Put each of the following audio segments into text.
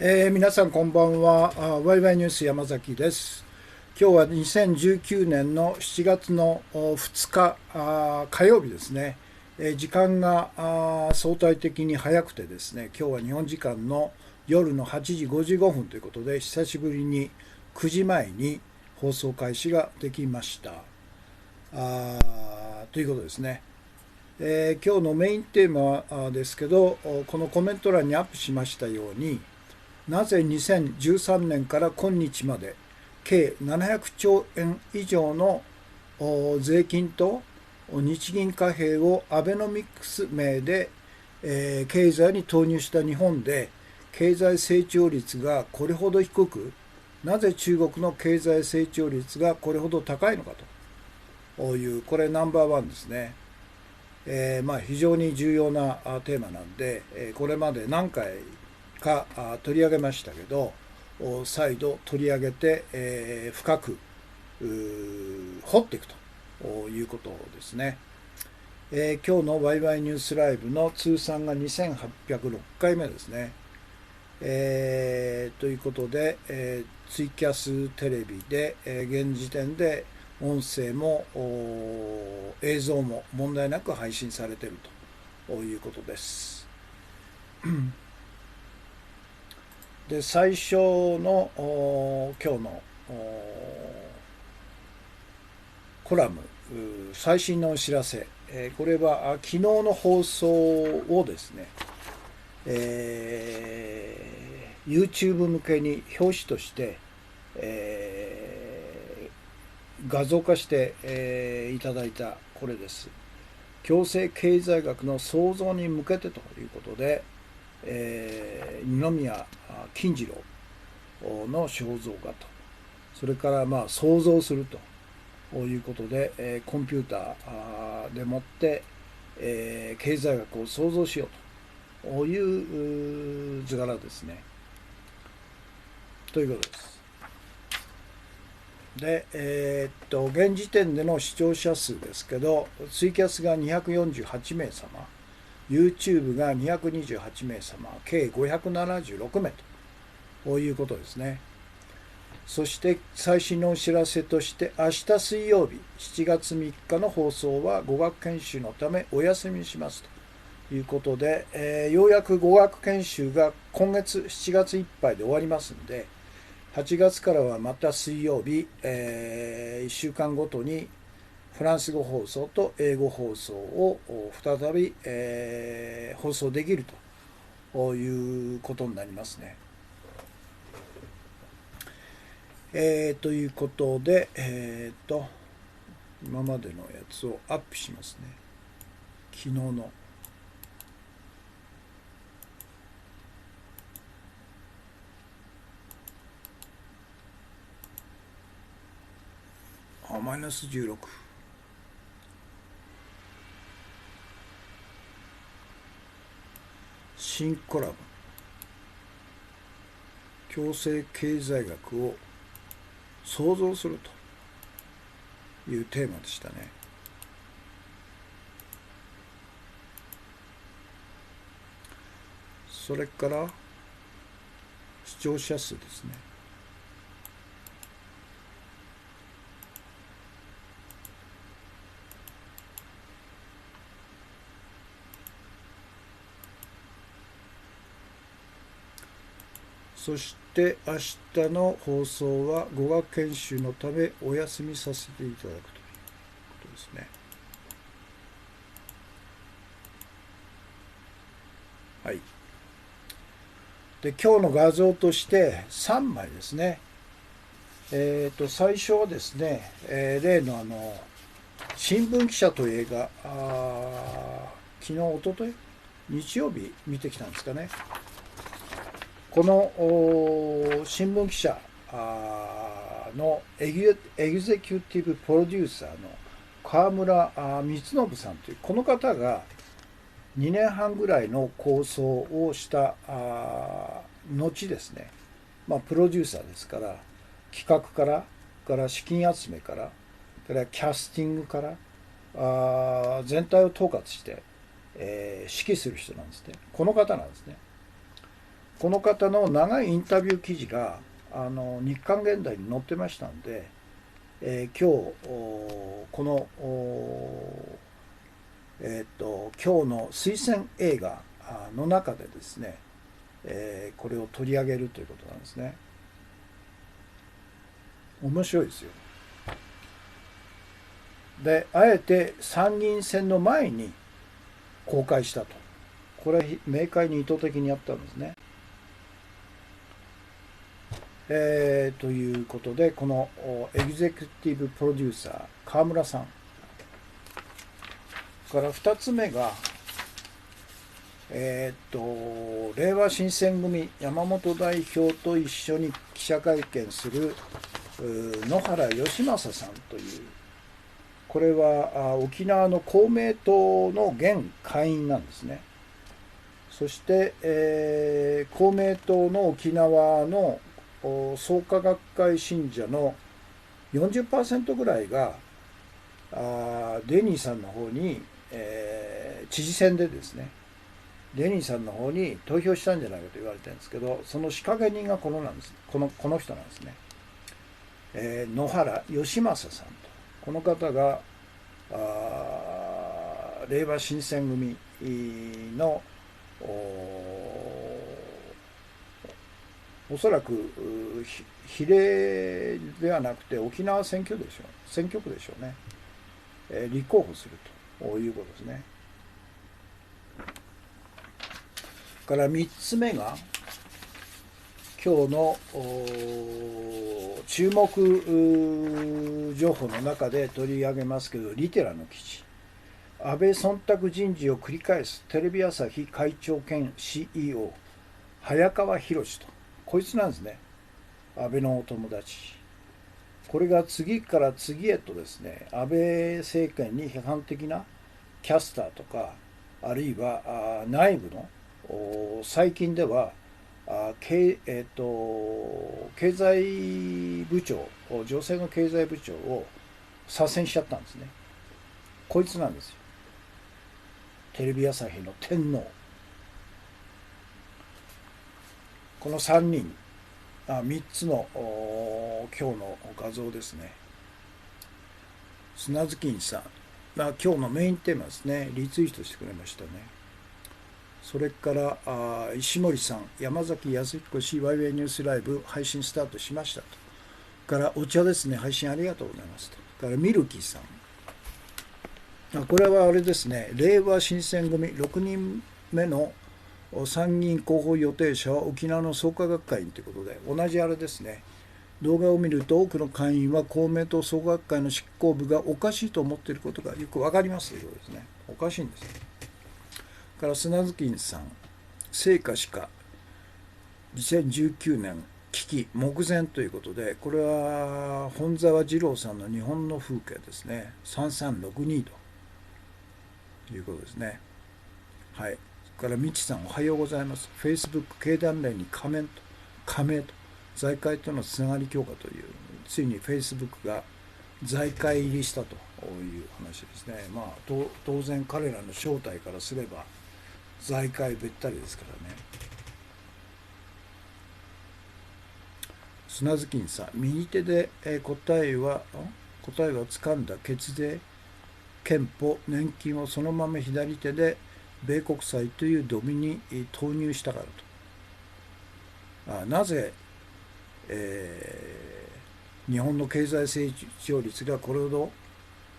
皆さんこんばんは。ワイワイニュース山崎です。今日は2019年の7月の2日火曜日ですね。時間が相対的に早くてですね、今日は日本時間の夜の8時55分ということで、久しぶりに9時前に放送開始ができました。ということですね。今日のメインテーマですけど、このコメント欄にアップしましたように、なぜ2013年から今日まで計700兆円以上の税金と日銀貨幣をアベノミクス名で経済に投入した日本で経済成長率がこれほど低く、なぜ中国の経済成長率がこれほど高いのかという、これナンバーワンですね。非常に重要なテーマなんで、これまで何回か取り上げましたけど、再度取り上げて、深く掘っていくということですね。今日のワイワイニュースライブの通算が2806回目ですね。ということで、ツイキャステレビで、現時点で音声も映像も問題なく配信されているということです。で、最初の今日のコラム、最新のお知らせ、これは昨日の放送をですね、YouTube 向けに表紙として、画像化して、いただいたこれです。共生経済学の創造に向けてということで、二宮金次郎の肖像画と、それから想像するということで、コンピューターでもって、経済学を創造しようという図柄ですね。ということです。で、現時点での視聴者数ですけど、ツイキャスが248名様、YouTube が228名様、計576名ということですね。そして最新のお知らせとして、明日水曜日7月3日の放送は語学研修のためお休みしますということで、ようやく語学研修が今月7月いっぱいで終わりますので、8月からはまた水曜日、1週間ごとにフランス語放送と英語放送を再び、放送できるということになりますね。ということで、今までのやつをアップしますね。昨日の。マイナス16。新コラム。共生経済学を創造するというテーマでしたね。それから視聴者数ですね。そして明日の放送は語学研修のためお休みさせていただくということですね。はい。で、今日の画像として3枚ですね。最初はですね、例の新聞記者という映画、昨日、おととい、日曜日見てきたんですかね。この新聞記者のエグゼキュティブプロデューサーの川村光信さんというこの方が2年半ぐらいの構想をした後ですね、プロデューサーですから企画から資金集めからキャスティングから全体を統括して、指揮する人なんですね。この方なんですね。この方の長いインタビュー記事が日刊現代に載ってましたんで、今日この今日の推薦映画の中でですね、これを取り上げるということなんですね。面白いですよ。で、あえて参議院選の前に公開したと。これは明快に意図的にやったんですね。ということで、このエグゼクティブプロデューサー川村さんから2つ目が、れいわ新選組山本代表と一緒に記者会見する野原義正さんという、これは沖縄の公明党の現会員なんですね。そして、公明党の沖縄の創価学会信者の 40% ぐらいがデニーさんの方に、知事選でですね、デニーさんの方に投票したんじゃないかと言われてるんですけど、その仕掛け人がこの人なんですね。野原義正さんと、この方がれいわ新選組のおそらく比例ではなくて沖縄選挙区でしょうね、立候補するということですね。から3つ目が今日の注目情報の中で取り上げますけど、リテラの記事、安倍忖度人事を繰り返すテレビ朝日会長兼 CEO 早川博と、こいつなんですね、安倍のお友達。これが次から次へとですね、安倍政権に批判的なキャスターとか、あるいは内部の最近では経済部長、女性の経済部長を左遷しちゃったんですね。こいつなんですよ、テレビ朝日の天皇。この3人、3つの今日の画像ですね。砂月さん、今日のメインテーマですね、リツイートしてくれましたね。それから石森さん、山崎康彦氏、ワイウェイニュースライブ配信スタートしましたと。からお茶ですね、配信ありがとうございますと。からミルキーさん、これはあれですね、れいわ新選組6人目の参議院候補予定者は沖縄の創価学会員ということで、同じあれですね、動画を見ると多くの会員は公明党創価学会の執行部がおかしいと思っていることがよく分かりますということですね。おかしいんです。から砂月さん、成果しか2019年危機目前ということで、これは本沢二郎さんの日本の風景ですね。3362ということですね。はい。それからみちさん、おはようございます。Facebook 経団連に加盟と財界とのつながり強化という、ついに Facebook が財界入りしたという話ですね。当然彼らの正体からすれば財界べったりですからね。砂月さん、右手で答えは掴んだ血税、憲法、年金をそのまま左手で米国債というドミに投入したからと。なぜ、日本の経済成長率がこれほど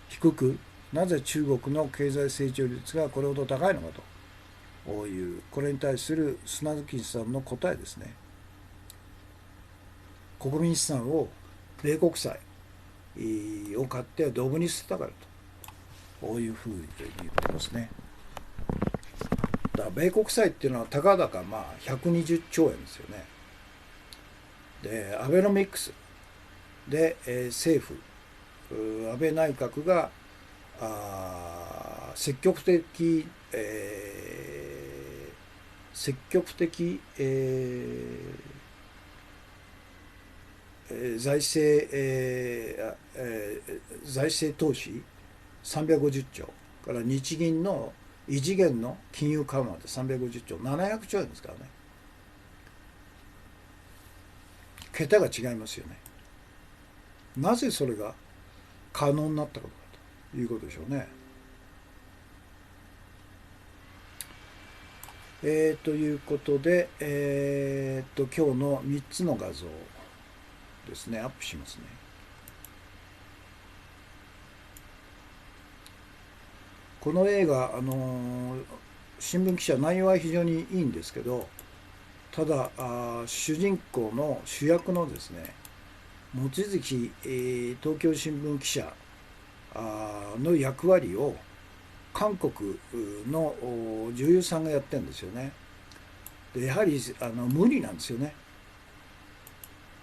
低く、なぜ中国の経済成長率がこれほど高いのかという、これに対する砂月さんの答えですね。国民資産を米国債を買ってドブに捨てたからと、こういうふうに言ってますね。だから米国債っていうのはたかだか120兆円ですよね。でアベノミクスで、政府安倍内閣が積極的、財政投資350兆から日銀の異次元の金融緩和で350兆、700兆円ですからね。桁が違いますよね。なぜそれが可能になったことかということでしょうね。ということで、今日の3つの画像ですね、アップしますね。この映画、新聞記者、内容は非常にいいんですけど、ただ主人公の主役のですね、望月、東京新聞記者の役割を韓国の女優さんがやってるんですよね。でやはり無理なんですよね。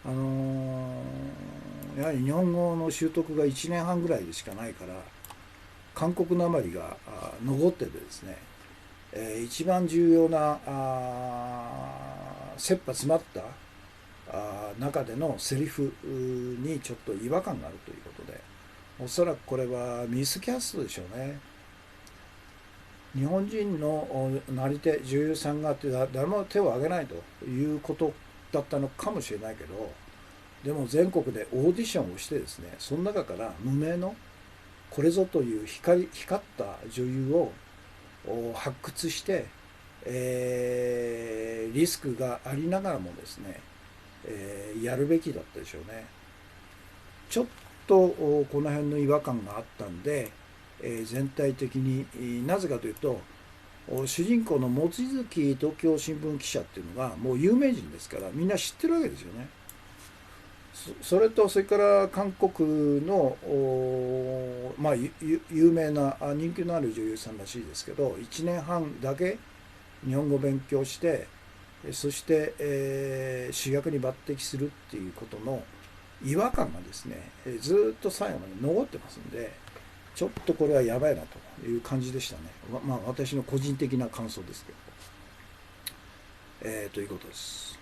やはり日本語の習得が1年半ぐらいでしかないから、韓国なまりが残っててですね、一番重要な切羽詰まった中でのセリフにちょっと違和感があるということで、おそらくこれはミスキャストでしょうね。日本人のなり手女優さんがあって誰も手を挙げないということだったのかもしれないけど、でも全国でオーディションをしてですね、その中から無名のこれぞという光った女優を発掘して、リスクがありながらもですね、やるべきだったでしょうね。ちょっとこの辺の違和感があったんで、全体的になぜかというと、主人公の望月東京新聞記者っていうのがもう有名人ですからみんな知ってるわけですよね。それとそれから韓国のまあ有名な人気のある女優さんらしいですけど、1年半だけ日本語を勉強して、そして、主役に抜擢するっていうことの違和感がですね、ずっと最後まで残ってますんで、ちょっとこれはやばいなという感じでしたね。まあ私の個人的な感想ですけど、ということです。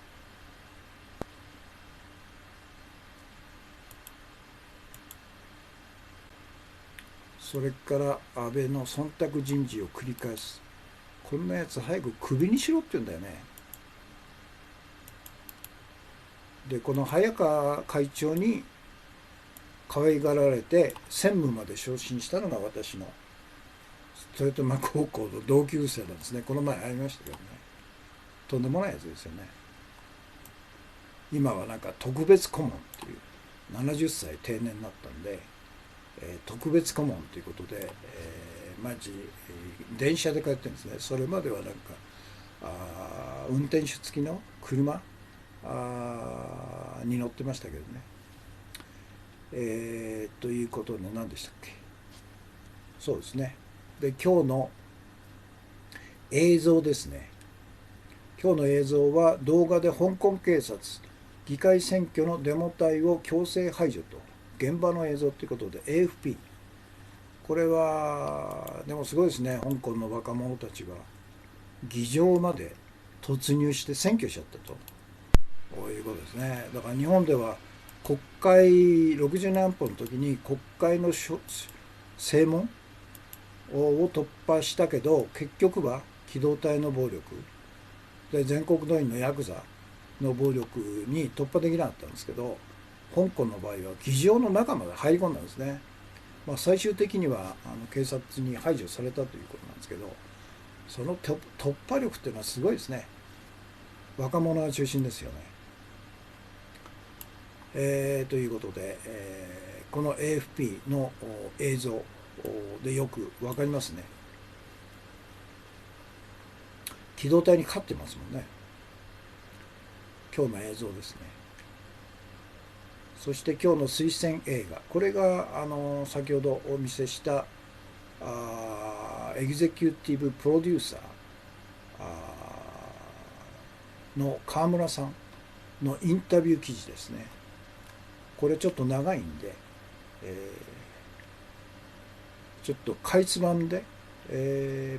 それから安倍の忖度人事を繰り返す。こんなやつ早くクビにしろって言うんだよね。でこの早川会長に可愛がられて専務まで昇進したのが私の豊島高校の同級生なんですね。この前会いましたけどね、とんでもないやつですよね。今はなんか特別顧問っていう70歳定年になったんで、特別顧問ということで、毎日、電車で帰ってるんですね。それまではなんか運転手付きの車に乗ってましたけどね。ということで何でしたっけ。そうですね。で今日の映像ですね。今日の映像は動画で香港警察議会選挙のデモ隊を強制排除と現場の映像ということで AFP。 これはでもすごいですね。香港の若者たちが議場まで突入して占拠しちゃったと、こういうことですね。だから日本では国会60年安保の時に国会の正門を突破したけど、結局は機動隊の暴力で全国動員のヤクザの暴力に突破できなかったんですけど、香港の場合は議場の中まで入り込んだんですね。まあ、最終的には警察に排除されたということなんですけど、その突破力っていうのはすごいですね。若者が中心ですよね。ということで、この AFP の映像でよく分かりますね。機動隊に勝ってますもんね。今日の映像ですね。そして今日の推薦映画、これが先ほどお見せしたエグゼキュティブプロデューサーの川村さんのインタビュー記事ですね。これちょっと長いんで、ちょっとかいつまんで、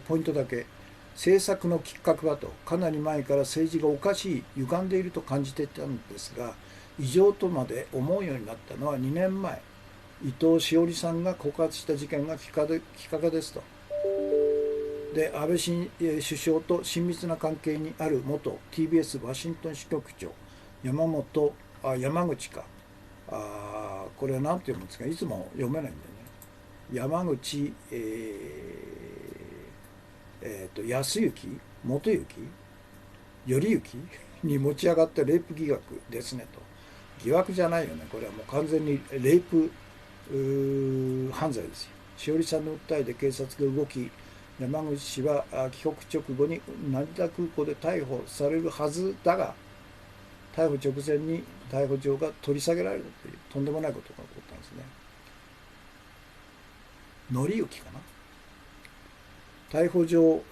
ポイントだけ。政策のきっかけはと、かなり前から政治がおかしい、歪んでいると感じていたんですが、異常とまで思うようになったのは2年前、伊藤詩織さんが告発した事件がきっかけですと。で安倍首相と親密な関係にある元 TBS ワシントン支局長山本山口か、これは何て読むんですか、いつも読めないんでね、山口、康之、元行、頼行に持ち上がったレイプ疑惑ですねと。疑惑じゃないよね、これはもう完全にレイプ犯罪ですよ。しおりさんの訴えで警察が動き、山口氏は帰国直後に成田空港で逮捕されるはずだが、逮捕直前に逮捕状が取り下げられるというとんでもないことが起こったんですね。則之かな。逮捕状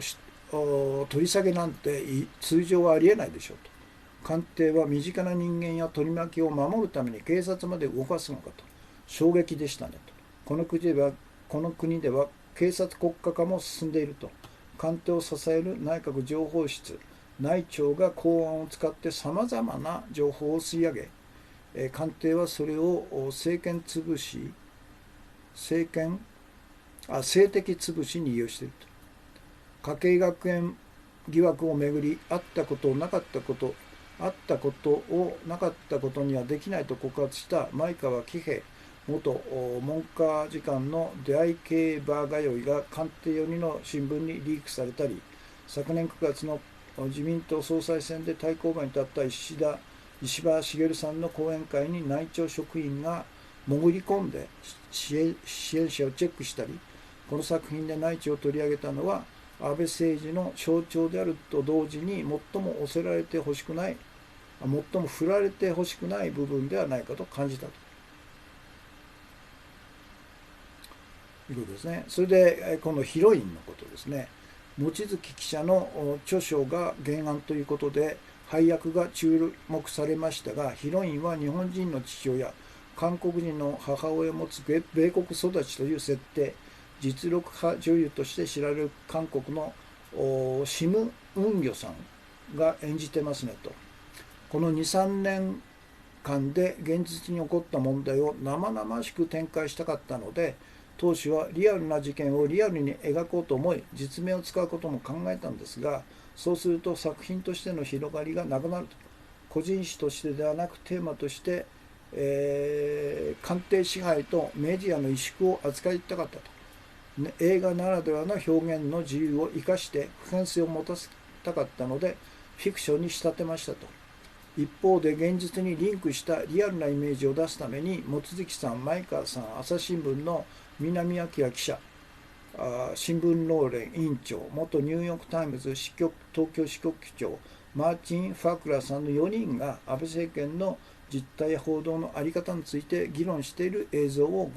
取り下げなんて通常はありえないでしょうと。官邸は身近な人間や取り巻きを守るために警察まで動かすのかと。衝撃でしたねと。この国では警察国家化も進んでいると。官邸を支える内閣情報室、内庁が公安を使ってさまざまな情報を吸い上げ、官邸はそれを政的潰しに利用していると。家計学園疑惑をめぐり、あったことをなかったことにはできないと告発した前川喜平元文科次官の出会い系バー通いが官邸寄りの新聞にリークされたり、昨年9月の自民党総裁選で対抗馬に立った石破茂さんの講演会に内庁職員が潜り込んで支援者をチェックしたり、この作品で内地を取り上げたのは安倍政治の象徴であると同時に最も押せられてほしくない、最も振られてほしくない部分ではないかと感じたということですね。それでこのヒロインのことですね。望月記者の著書が原案ということで配役が注目されましたが、ヒロインは日本人の父親、韓国人の母親を持つ米国育ちという設定、実力派女優として知られる韓国のシム・ウンギョさんが演じてますねと。この2、3年間で現実に起こった問題を生々しく展開したかったので、当初はリアルな事件をリアルに描こうと思い、実名を使うことも考えたんですが、そうすると作品としての広がりがなくなると。個人史としてではなくテーマとして、官邸支配とメディアの萎縮を扱いたかったと。映画ならではの表現の自由を生かして普遍性を持たせたかったのでフィクションに仕立てましたと。一方で現実にリンクしたリアルなイメージを出すために望月さん、前川さん、朝日新聞の南明記者、新聞労連委員長、元ニューヨークタイムズ東京支局長マーチン・ファクラーさんの4人が安倍政権の実態や報道の在り方について議論している映像を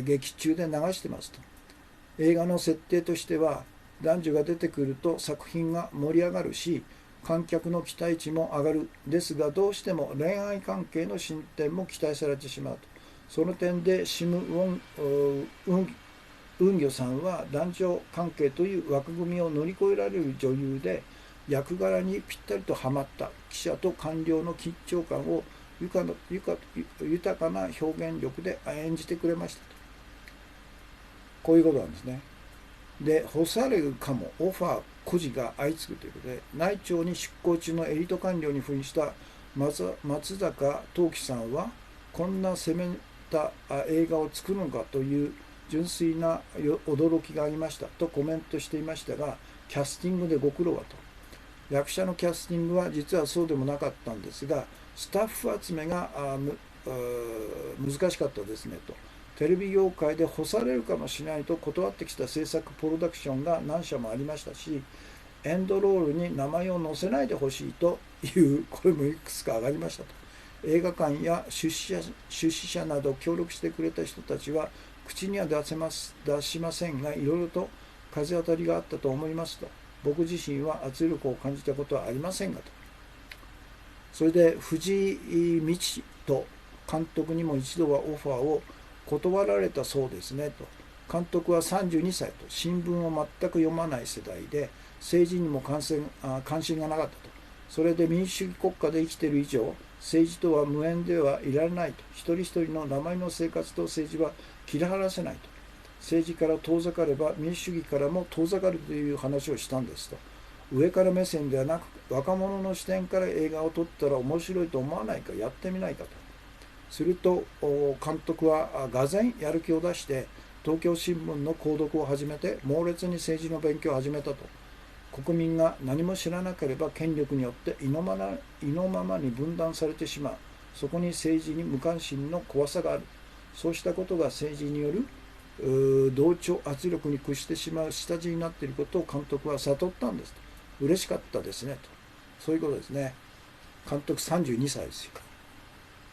劇中で流してますと。映画の設定としては男女が出てくると作品が盛り上がるし観客の期待値も上がる。ですがどうしても恋愛関係の進展も期待されてしまうと。その点でシム・ウンギョさんは男女関係という枠組みを乗り越えられる女優で、役柄にぴったりとはまった記者と官僚の緊張感を豊かな表現力で演じてくれましたと。こういうことなんですね。で、干されるかもオファー孤児が相次ぐということで、内庁に出向中のエリート官僚に扮した松坂桃樹さんは、こんな攻めた映画を作るのかという純粋な驚きがありましたとコメントしていましたが、キャスティングでご苦労はと。役者のキャスティングは実はそうでもなかったんですが、スタッフ集めが難しかったですねと。テレビ業界で干されるかもしれないと断ってきた制作プロダクションが何社もありましたし、エンドロールに名前を載せないでほしいという声もいくつか上がりましたと。映画館や出資者など協力してくれた人たちは口には出しませんが、いろいろと風当たりがあったと思いますと。僕自身は圧力を感じたことはありませんがと。それで藤井道人監督にも一度はオファーを断られたそうですねと。監督は32歳と新聞を全く読まない世代で政治にも関心がなかったと。それで民主主義国家で生きている以上政治とは無縁ではいられないと。一人一人の名前の生活と政治は切り離せないと。政治から遠ざかれば民主主義からも遠ざかるという話をしたんですと。上から目線ではなく若者の視点から映画を撮ったら面白いと思わないか、やってみないかと。すると監督はがぜんやる気を出して東京新聞の購読を始めて猛烈に政治の勉強を始めたと。国民が何も知らなければ権力によって意のままに分断されてしまう。そこに政治に無関心の怖さがある。そうしたことが政治による同調圧力に屈してしまう下地になっていることを監督は悟ったんですと。嬉しかったですねと。そういうことですね。監督32歳ですよ。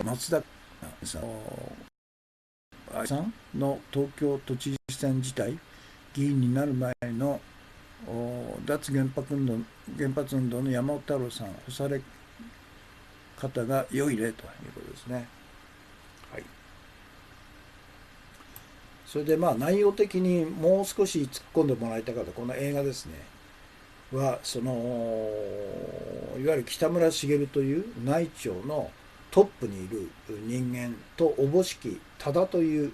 松田さんの東京都知事選自体、議員になる前の脱原発運動の山尾太郎さん、干され方が良い例ということですね。はい。それで内容的にもう少し突っ込んでもらいたかったこの映画ですねは、いわゆる北村茂という内調のトップにいる人間とおぼしき多田という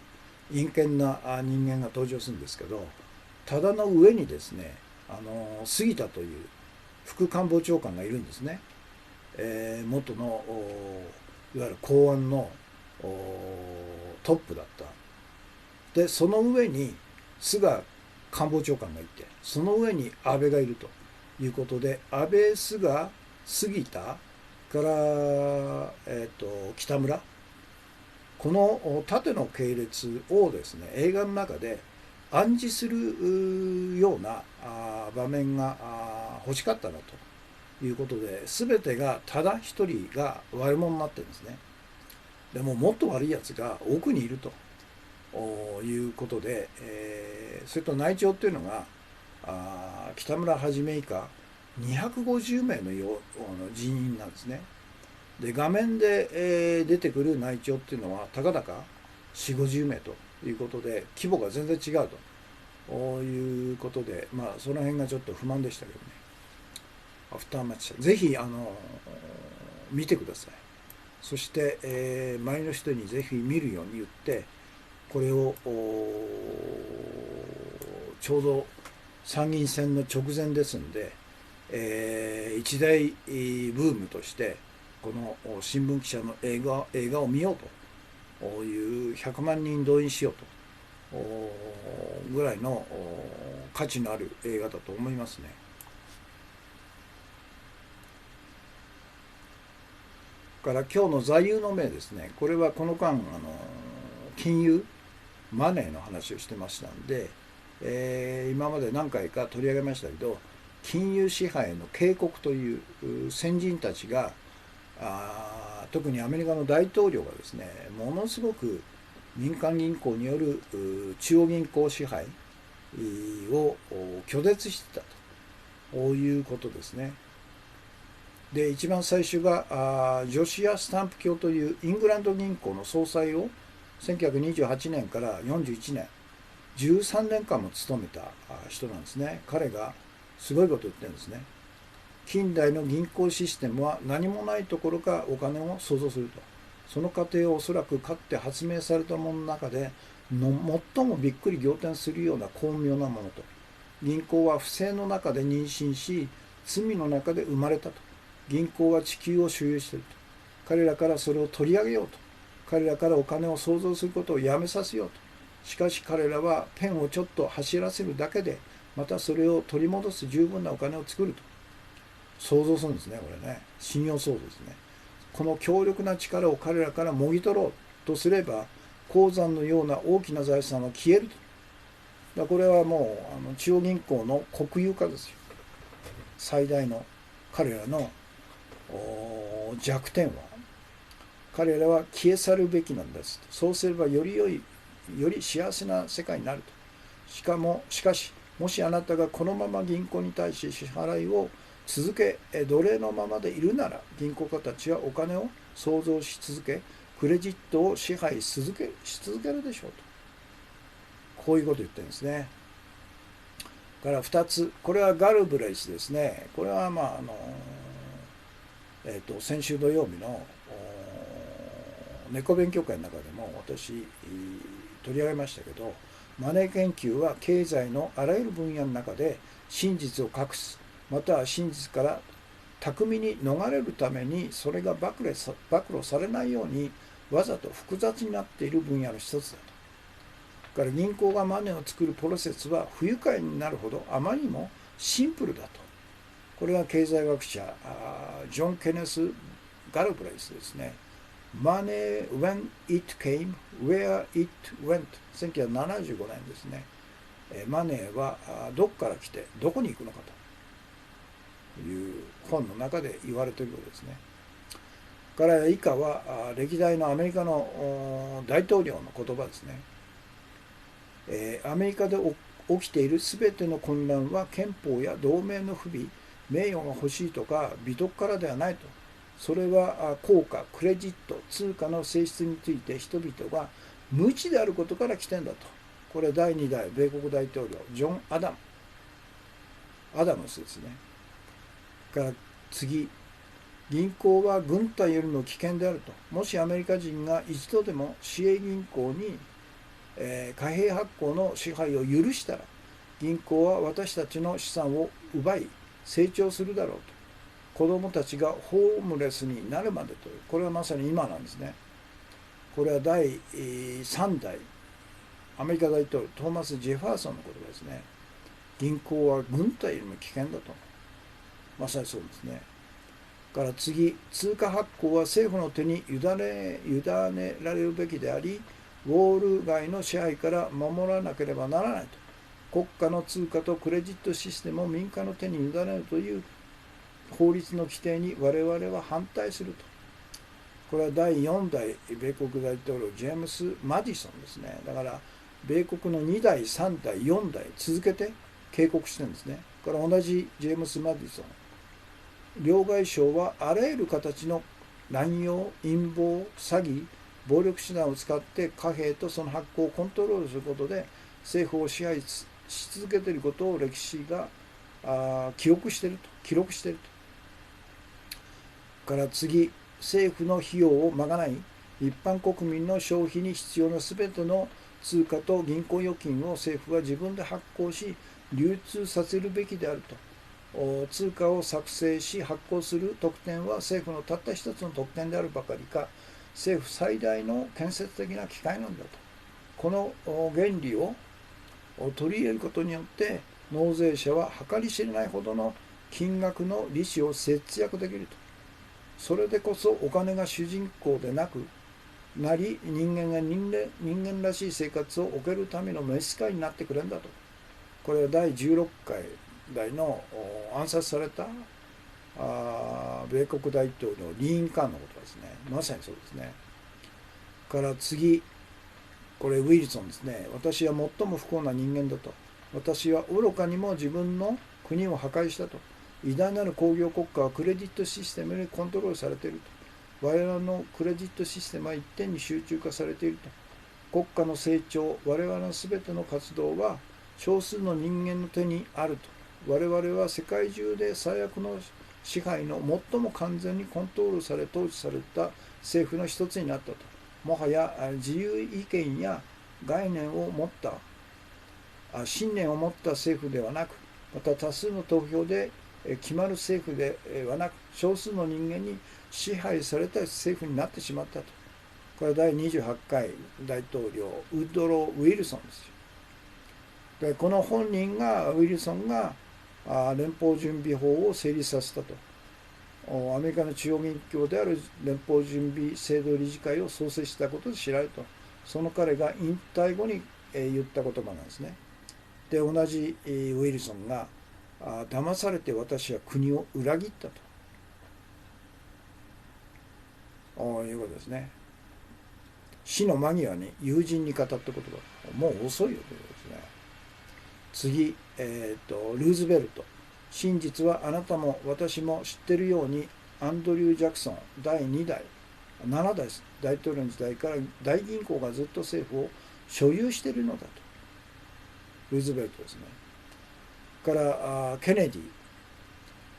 陰険な人間が登場するんですけど、多田の上にですね杉田という副官房長官がいるんですね。元のいわゆる公安のトップだった。でその上に菅官房長官がいて、その上に安倍がいるということで、安倍菅杉田から、北村、この縦の系列をですね映画の中で暗示するような場面が欲しかったなということで、全てがただ一人が悪者になってるんですね。でももっと悪いやつが奥にいるということで、それと内調っていうのが北村はじめ以下250名の人員なんですね。で画面で、出てくる内調っていうのはたかだか4 5 0名ということで、規模が全然違うということで、その辺がちょっと不満でしたけどね。アフターマッチぜひ見てください。そして、周りの人にぜひ見るように言って、これをちょうど参議院選の直前ですんで、一大ブームとしてこの新聞記者の映画を見ようという100万人動員しようとぐらいの価値のある映画だと思いますね。から今日の座右の銘ですね、これはこの間金融マネーの話をしてましたんで、今まで何回か取り上げましたけど、金融支配の警告という先人たちが特にアメリカの大統領がですねものすごく民間銀行による中央銀行支配を拒絶してたということですね。で一番最初がジョシア・スタンプ教というイングランド銀行の総裁を1928年から41年13年間も務めた人なんですね。彼がすごいことを言ってるんですね。近代の銀行システムは何もないところからお金を創造すると。その過程をおそらくかつて発明されたものの中で最もびっくり仰天するような巧妙なものと。銀行は不正の中で妊娠し、罪の中で生まれたと。銀行は地球を所有していると。彼らからそれを取り上げようと。彼らからお金を創造することをやめさせようと。しかし彼らはペンをちょっと走らせるだけで、またそれを取り戻す十分なお金を作ると。想像するんですね、これね。信用想像ですね。この強力な力を彼らからもぎ取ろうとすれば、鉱山のような大きな財産は消えると。これはもう中央銀行の国有化ですよ。最大の彼らの弱点は、彼らは消え去るべきなんです。そうすればより良い、より幸せな世界になると。しかし、もしあなたがこのまま銀行に対し支払いを続け、奴隷のままでいるなら、銀行家たちはお金を創造し続け、クレジットを支配し続けるでしょうと。こういうことを言ってるんですね。から2つ、これはガルブレイスですね。これは先週土曜日の猫勉強会の中でも私取り上げましたけど、マネー研究は経済のあらゆる分野の中で真実を隠すまたは真実から巧みに逃れるためにそれが暴露されないようにわざと複雑になっている分野の一つだと。だから銀行がマネーを作るプロセスは不愉快になるほどあまりにもシンプルだと。これは経済学者ジョン・ケネス・ガルブレイスですね。Money when it came, where it went 1975年ですね。マネーはどこから来てどこに行くのかという本の中で言われているようですね。から以下は歴代のアメリカの大統領の言葉ですね。アメリカで起きているすべての混乱は憲法や同盟の不備、名誉が欲しいとか美徳からではないと。それは効果、クレジット、通貨の性質について人々が無知であることから来てんだと。これ第2代米国大統領ジョン・アダムスですね。から次、銀行は軍隊よりも危険であると。もしアメリカ人が一度でも市営銀行に貨幣発行の支配を許したら、銀行は私たちの資産を奪い成長するだろうと。子どもたちがホームレスになるまでという、これはまさに今なんですね。これは第3代アメリカ大統領トーマス・ジェファーソンの言葉ですね。銀行は軍隊よりも危険だと。まさにそうですね。から次、通貨発行は政府の手に委ねられるべきであり、ウォール街の支配から守らなければならないと。国家の通貨とクレジットシステムを民間の手に委ねるという法律の規定に我々は反対すると。これは第4代米国大統領ジェームス・マディソンですね。だから米国の2代、3代、4代続けて警告してるんですね。これ同じジェームス・マディソン。両替商はあらゆる形の乱用、陰謀、詐欺、暴力手段を使って貨幣とその発行をコントロールすることで政府を支配し続けていることを歴史が記録していると。から次、政府の費用を賄い、一般国民の消費に必要なすべての通貨と銀行預金を政府は自分で発行し、流通させるべきであると。通貨を作成し発行する特典は政府のたった一つの特典であるばかりか、政府最大の建設的な機会なんだと。この原理を取り入れることによって、納税者は計り知れないほどの金額の利子を節約できると。それでこそお金が主人公でなくなり、人間が人間らしい生活を送けるための召使いになってくれるんだと。これは第16回代の暗殺された米国大統領リーンカーンのことですね。まさにそうですね。から次、これウィルソンですね。私は最も不幸な人間だと。私は愚かにも自分の国を破壊したと。偉大なる工業国家はクレジットシステムにコントロールされていると。我々のクレジットシステムは一点に集中化されていると。国家の成長、我々の全ての活動は少数の人間の手にあると。我々は世界中で最悪の支配の最も完全にコントロールされ統治された政府の一つになったと。もはや自由意見や概念を持った信念を持った政府ではなく、また多数の投票で決まる政府ではなく、少数の人間に支配された政府になってしまったと。これは第28回大統領ウッドロー・ウィルソンですよ。でこの本人がウィルソンが連邦準備法を成立させたと。アメリカの中央銀行である連邦準備制度理事会を創設したことで知られると。その彼が引退後に言った言葉なんですね。で同じウィルソンが騙されて私は国を裏切ったということですね。死の間際に友人に語った言葉、もう遅いよということですね。次、ルーズベルト。真実はあなたも私も知っているように、アンドリュー・ジャクソン第2代7代大統領の時代から大銀行がずっと政府を所有しているのだと。ルーズベルトですね。からケネディ。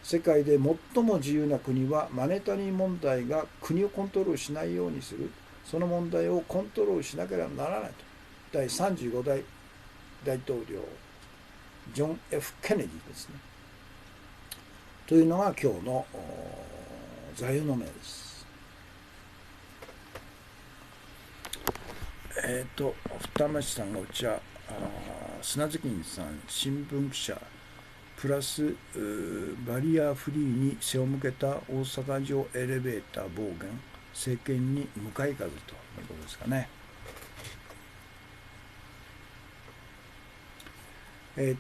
世界で最も自由な国はマネタリー問題が国をコントロールしないようにする、その問題をコントロールしなければならないと。第35代大統領ジョン・ F ・ケネディですね。というのが今日の座右の銘です。二町さんがお茶、砂月さん、新聞記者プラスバリアフリーに背を向けた大阪城エレベーター暴言、政権に向かい風ということですかね。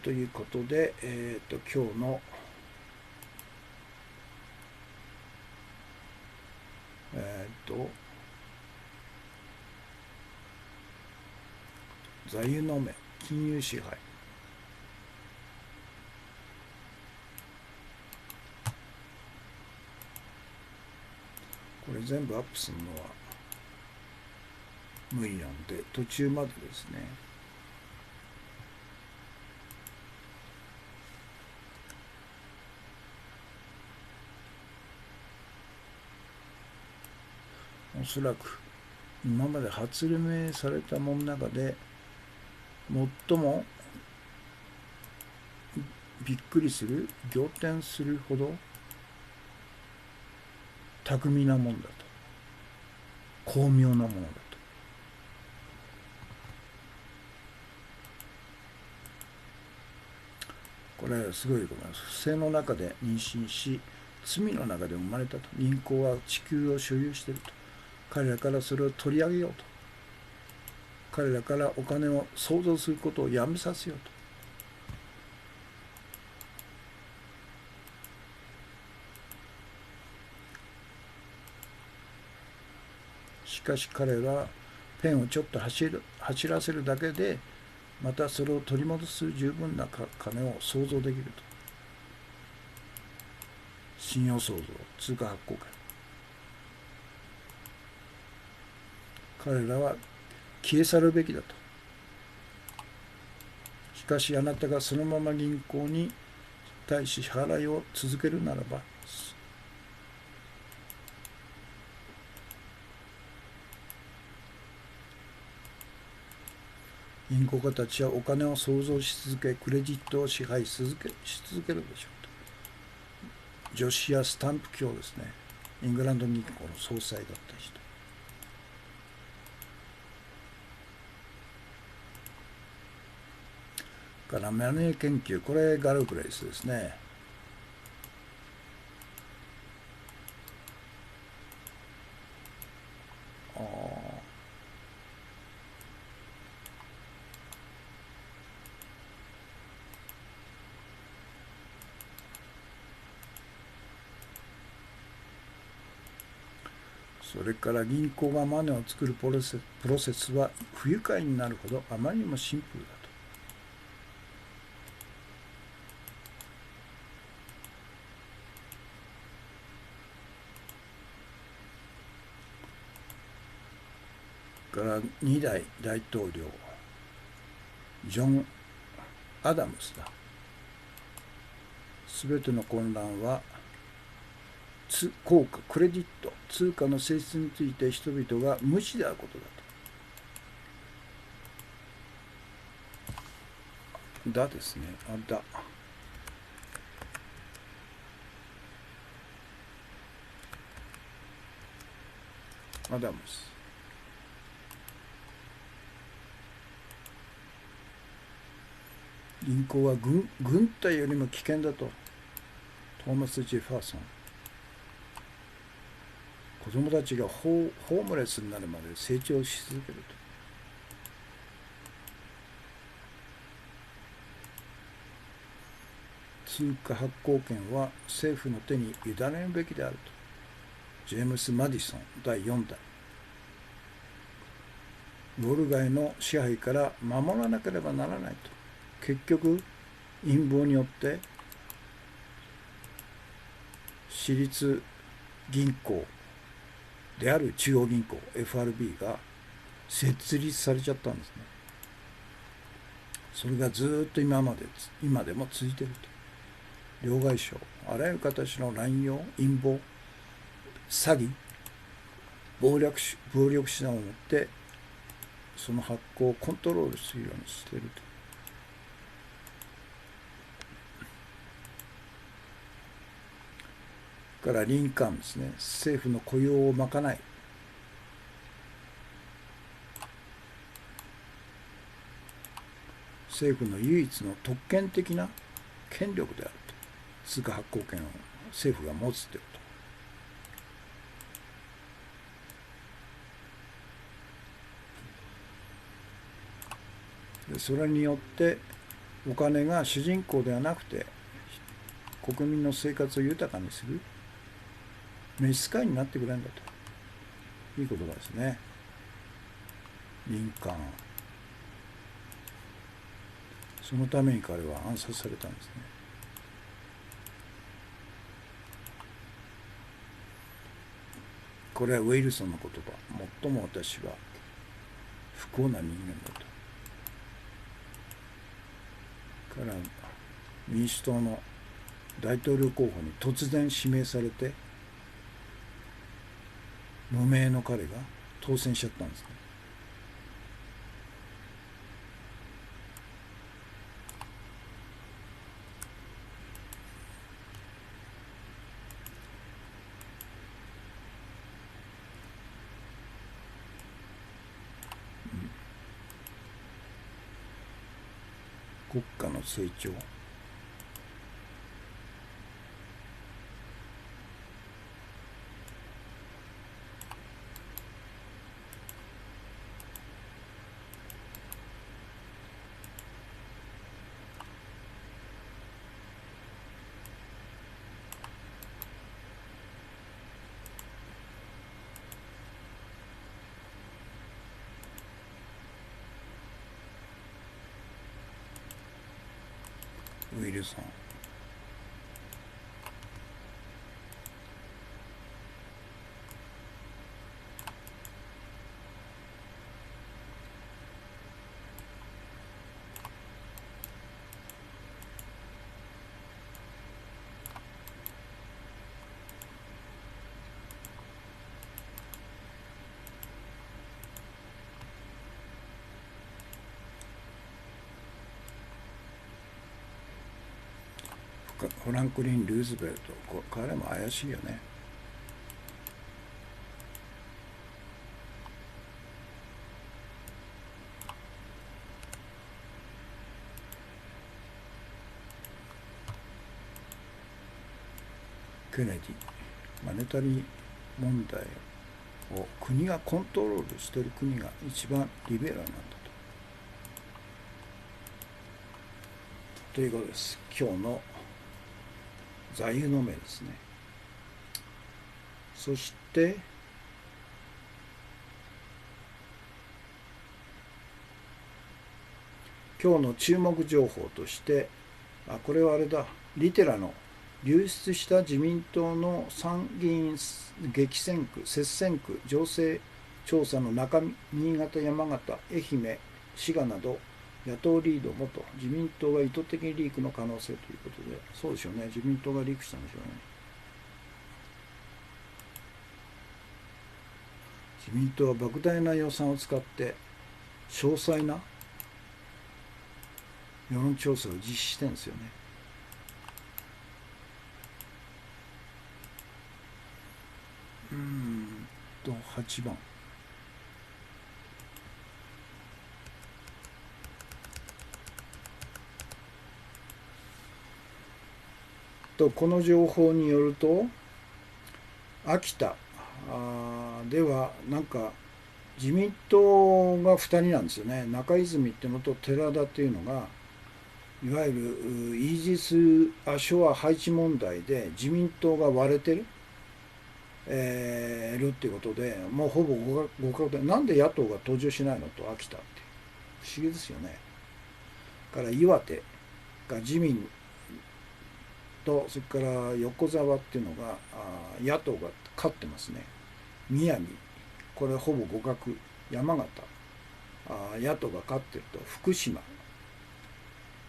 ということで、今日の座右の銘、金融支配。これ全部アップするのは無理なんで、途中までですね。おそらく今まで発明されたものの中で最もびっくりする、仰天するほど巧みなものだと、巧妙なものだと。これはすごいと思います。不正の中で妊娠し、罪の中で生まれたと。銀行は地球を所有していると。彼らからそれを取り上げようと。彼らからお金を創造することをやめさせようと。しかし彼らはペンをちょっと走らせるだけで、またそれを取り戻す十分な金を創造できると。信用創造、通貨発行権。彼らは消え去るべきだと。しかしあなたがそのまま銀行に対し支払いを続けるならば、銀行家たちはお金を創造し続け、クレジットを支配し続けるでしょうと。ジョシア・スタンプ卿ですね。イングランド銀行の総裁だった人。からマネー研究、これガルプレイスですね。それから銀行がマネーを作るプロセスは不愉快になるほどあまりにもシンプルだと。から2代大統領ジョン・アダムスだ。すべての混乱は効果、クレジット、通貨の性質について人々が無知であることだと。だですね。アダムス。銀行は軍隊よりも危険だと。トーマス・ジェファーソン。子供たちがホームレスになるまで成長し続けると。通貨発行権は政府の手に委ねるべきであると。ジェームス・マディソン第4代。ウォール街の支配から守らなければならないと。結局陰謀によって私立銀行である中央銀行 FRB が設立されちゃったんですね。それがずっと今でも続いていると。両替商、あらゆる形の乱用、陰謀、詐欺、暴力手段を持ってその発行をコントロールするようにしていると。から林間ですね、政府の雇用を賄い、政府の唯一の特権的な権力であると、通貨発行権を政府が持つということ。でそれによってお金が主人公ではなくて国民の生活を豊かにする召使いになってくれるんだという言葉ですね。林間、そのために彼は暗殺されたんですね。これはウィルソンの言葉。最も私は不幸な人間だと。から民主党の大統領候補に突然指名されて、無名の彼が当選しちゃったんですね。国家の成長、ウィルソン、フランクリン・ルーズベルト、彼も怪しいよね。ケネディ、マネタリー問題を国がコントロールしている国が一番リベラルなんだということです。今日の座右の銘ですね。そして今日の注目情報として、これはあれだ、リテラの流出した自民党の参議院激戦区、接戦区情勢調査の中身、新潟、山形、愛媛、滋賀など野党リード元自民党が意図的リークの可能性ということで、そうでしょうね、自民党がリークしたんでしょうね。自民党は莫大な予算を使って詳細な世論調査を実施してるんですよね。8番。この情報によると、秋田ではなんか自民党が2人なんですよね。中泉っていうのと寺田っていうのが、いわゆるイージス・アショア配置問題で自民党が割れてる、っていうことで、もうほぼ互角で、なんで野党が登場しないのと、秋田って不思議ですよね。から岩手が自民と、それから横沢っていうのが野党が勝ってますね。宮城、これほぼ互角。山形、野党が勝ってると。福島、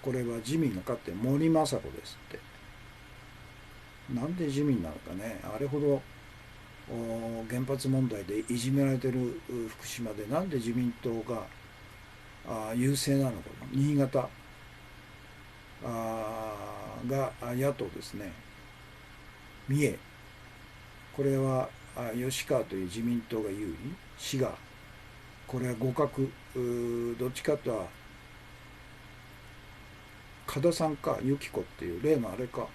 これは自民が勝って森雅子ですって。なんで自民なのかね。あれほど原発問題でいじめられてる福島で、なんで自民党が優勢なのか。新潟が野党ですね。三重、これは吉川という自民党が有利、滋賀、これは互角、どっちかとは加田さんか由紀子っていう例のあれか、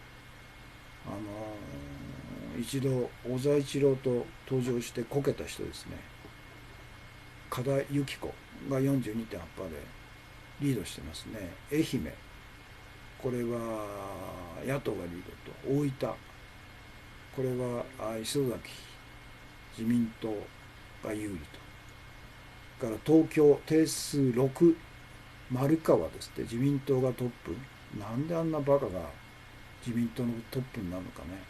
一度小沢一郎と登場してこけた人ですね。加田由紀子が 42.8% でリードしてますね。愛媛、これは野党がリードと。大分、これは磯崎自民党が有利と。から東京定数6、丸川ですって自民党がトップ。なんであんなバカが自民党のトップになるのかね。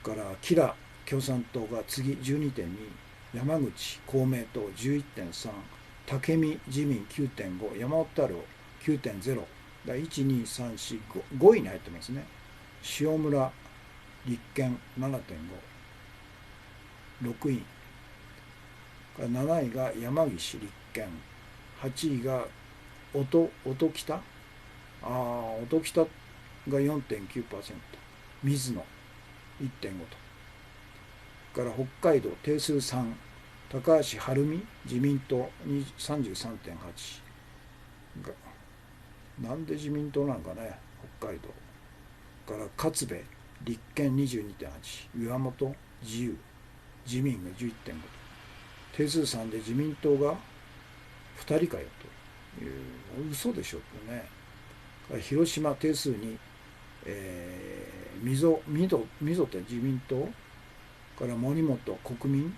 から吉良共産党が次 12.2、山口公明党 11.3、武見自民 9.5、山本太郎 9.0、1,2,3,4,5 5位に入ってますね。塩村立憲 7.5、6位。7位が山岸立憲、8位が音北、音北が 4.9%、水野 1.5 と。から北海道定数3、高橋晴美自民党 33.8 が、なんで自民党なんかね、北海道。から勝部立憲 22.8、岩本自由自民が 11.5 と。定数3で自民党が2人かよという嘘でしょってね。広島定数に、溝手自民党から森本国民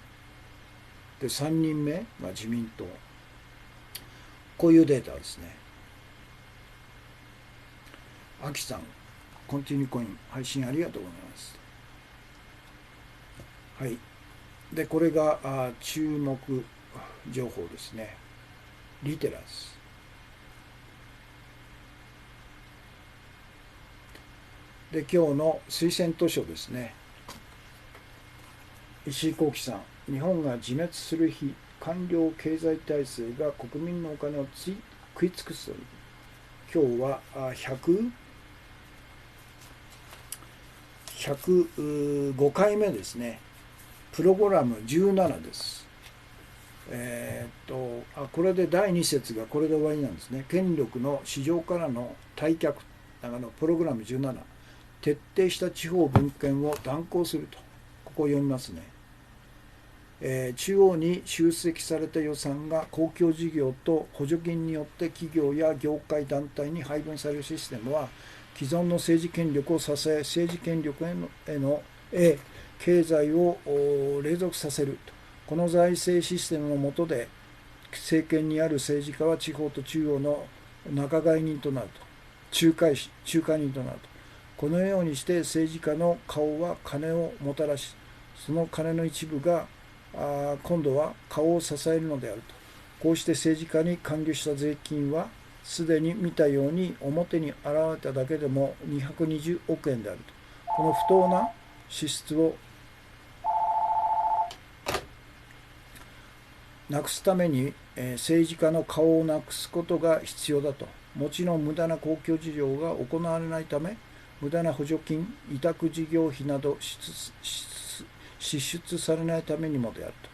で3人目が自民党。こういうデータですね。秋さん、コンティニューコイン配信ありがとうございます。はい。で、これが注目情報ですね。リテラス。で、今日の推薦図書ですね。石井幸喜さん、日本が自滅する日、官僚経済体制が国民のお金を食い尽くすという。今日は105回目ですね。プログラム17です。これで第2節がこれで終わりなんですね。権力の市場からの退却、プログラム17、徹底した地方分権を断行すると。ここを読みますね。中央に集積された予算が公共事業と補助金によって企業や業界団体に配分されるシステムは、既存の政治権力を支え、政治権力への経済を隷属させると。この財政システムの下で政権にある政治家は地方と中央の仲買人となると。仲介人となると。このようにして政治家の顔は金をもたらし、その金の一部が今度は顔を支えるのであると。こうして政治家に還流した税金はすでに見たように表に現れただけでも220億円であると。この不当な支出をなくすために政治家の顔をなくすことが必要だと。もちろん無駄な公共事業が行われないため、無駄な補助金、委託事業費など支出されないためにもであると。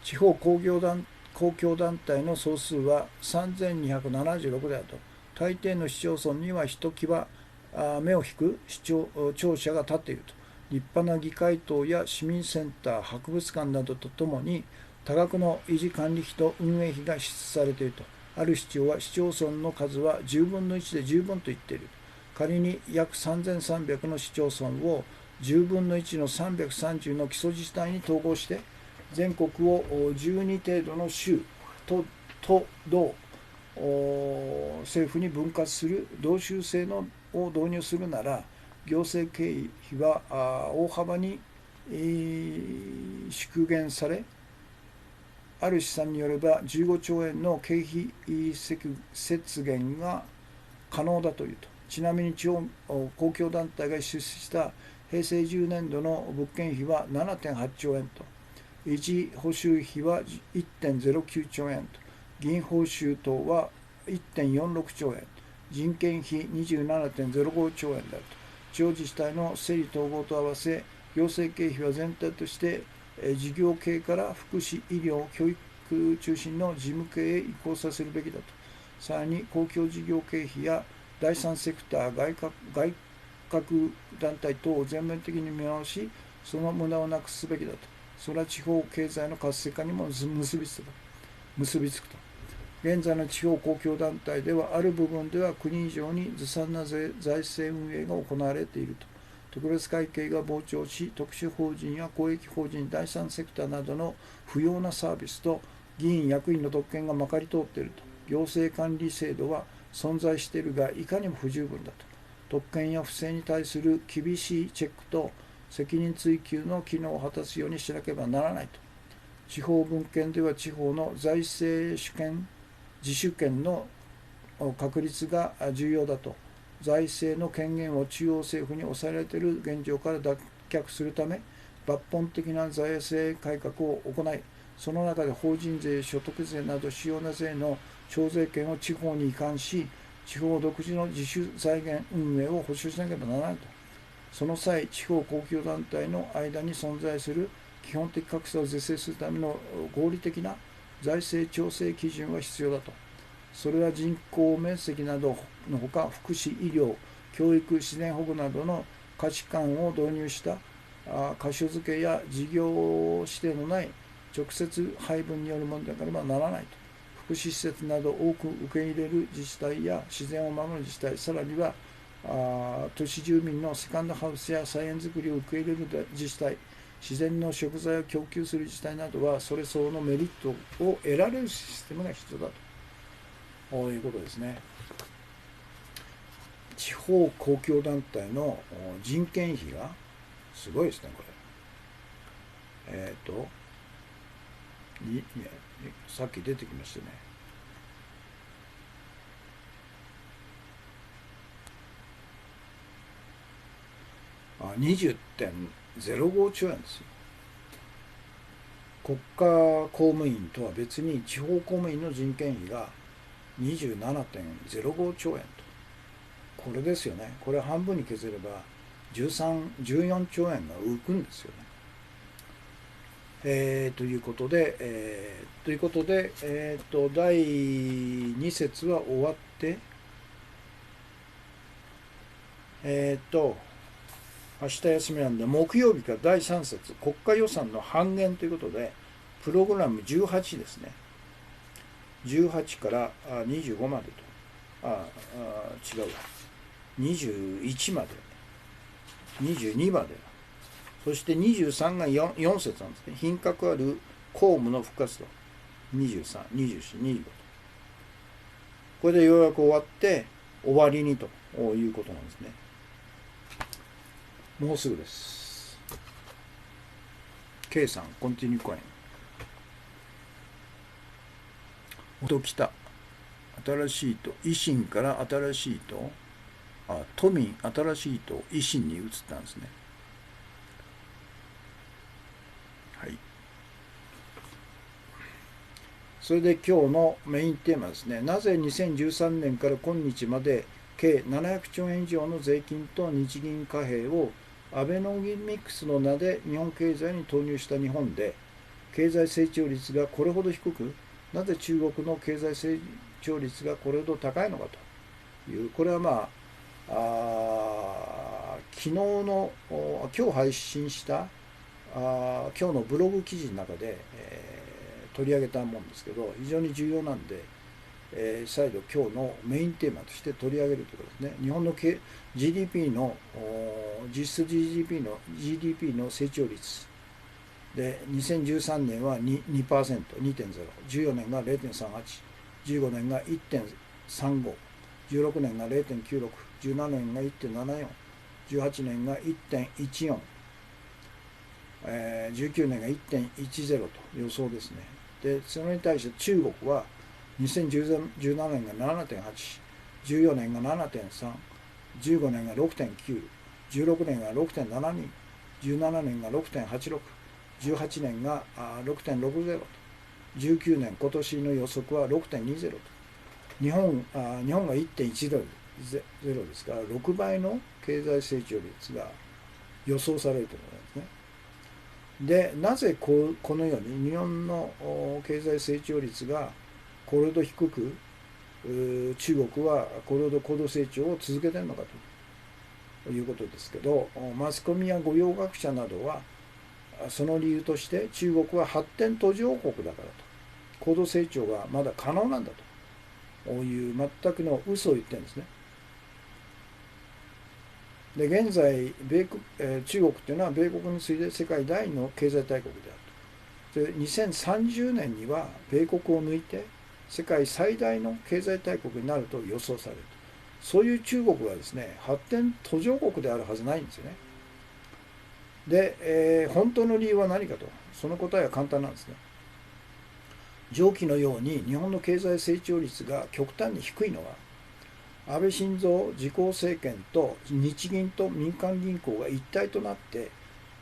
地方公共団体の総数は3276であると。大抵の市町村にはひときわ目を引く庁舎が建っていると。立派な議会棟や市民センター、博物館などとともに多額の維持管理費と運営費が支出されていると。ある市長は市町村の数は10分の1で十分と言っている。仮に約3300の市町村を10分の1の330の基礎自治体に統合して全国を12程度の州と道政府に分割する同州制を導入するなら、行政経費は大幅に縮減され、ある試算によれば15兆円の経費節減が可能だというと。ちなみに地方公共団体が出資した平成10年度の物件費は 7.8 兆円と、維持報酬費は 1.09 兆円と、議員報酬等は 1.46 兆円、人件費 27.05 兆円であると。地方自治体の整理統合と合わせ行政経費は全体として事業系から福祉、医療、教育中心の事務系へ移行させるべきだと。さらに公共事業経費や第三セクター、外郭団体等を全面的に見直し、その無駄をなくすべきだと。それは地方経済の活性化にも結びつくと。現在の地方公共団体では、ある部分では国以上にずさんな財政運営が行われていると。特別会計が膨張し、特殊法人や公益法人、第三セクターなどの不要なサービスと議員・役員の特権がまかり通っていると。行政管理制度は存在しているが、いかにも不十分だと。特権や不正に対する厳しいチェックと責任追及の機能を果たすようにしなければならないと。地方分権では地方の財政主権、自主権の確立が重要だと。財政の権限を中央政府に抑えられている現状から脱却するため、抜本的な財政改革を行い、その中で法人税、所得税など主要な税の徴税権を地方に移管し、地方独自の自主財源運営を保障しなければならないと。その際、地方公共団体の間に存在する基本的格差を是正するための合理的な財政調整基準が必要だと。それは人口面積などのほか、福祉、医療、教育、自然保護などの価値観を導入した箇所付けや事業指定のない直接配分によるものでなければならないと。福祉施設など多く受け入れる自治体や自然を守る自治体、さらには都市住民のセカンドハウスや菜園作りを受け入れる自治体、自然の食材を供給する自治体などは、それ相応のメリットを得られるシステムが必要だと。こういうことですね。地方公共団体の人件費がすごいですね、これ。さっき出てきましたね。20.05 兆円ですよ。国家公務員とは別に地方公務員の人件費が 27.05 兆円と。これですよね。これ半分に削れば14兆円が浮くんですよね。ということで、第2節は終わって、明日休みなんで、木曜日から第3節、国家予算の半減ということで、プログラム18ですね。18から25までと。違うわ。21まで。22まで。そして23が 4節なんですね。品格ある公務の復活と。23、24、25と。これでようやく終わって終わりにということなんですね。もうすぐです。K さん、コンティニューコイン。音来た。新しいと、維新から新しいと、都民、新しいと維新に移ったんですね。はい。それで今日のメインテーマですね。なぜ2013年から今日まで計700兆円以上の税金と日銀貨幣をアベノミクスの名で日本経済に投入した日本で、経済成長率がこれほど低く、なぜ中国の経済成長率がこれほど高いのかという、これは昨日の今日配信した今日のブログ記事の中で、取り上げたもんですけど、非常に重要なんで、再度今日のメインテーマとして取り上げるということですね。日本の GDP の実質 GDP の成長率で、2013年は 2%、2.0、14年が 0.38、15年が 1.35、16年が 0.96、17年が 1.74、18年が 1.14、19年が 1.10 と予想ですね。で、それに対して中国は2017年が 7.8、14年が 7.3、15年が 6.9、16年が 6.72、17年が 6.86、18年が 6.60 と、19年今年の予測は 6.20 と。日本が 1.10 ですから、6倍の経済成長率が予想されるということなんですね。で、なぜこのように日本の経済成長率がこれほど低く、中国はこれほど高度成長を続けているのかということですけど、マスコミや御用学者などはその理由として中国は発展途上国だからと、高度成長がまだ可能なんだという全くの嘘を言ってるんですね。で、現在中国っていうのは米国に次いで世界第2の経済大国であると。で、2030年には米国を抜いて世界最大の経済大国になると予想される。そういう中国はですね、発展途上国であるはずないんですよね。で、本当の理由は何かと、その答えは簡単なんですね。上記のように日本の経済成長率が極端に低いのは、安倍晋三自公政権と日銀と民間銀行が一体となって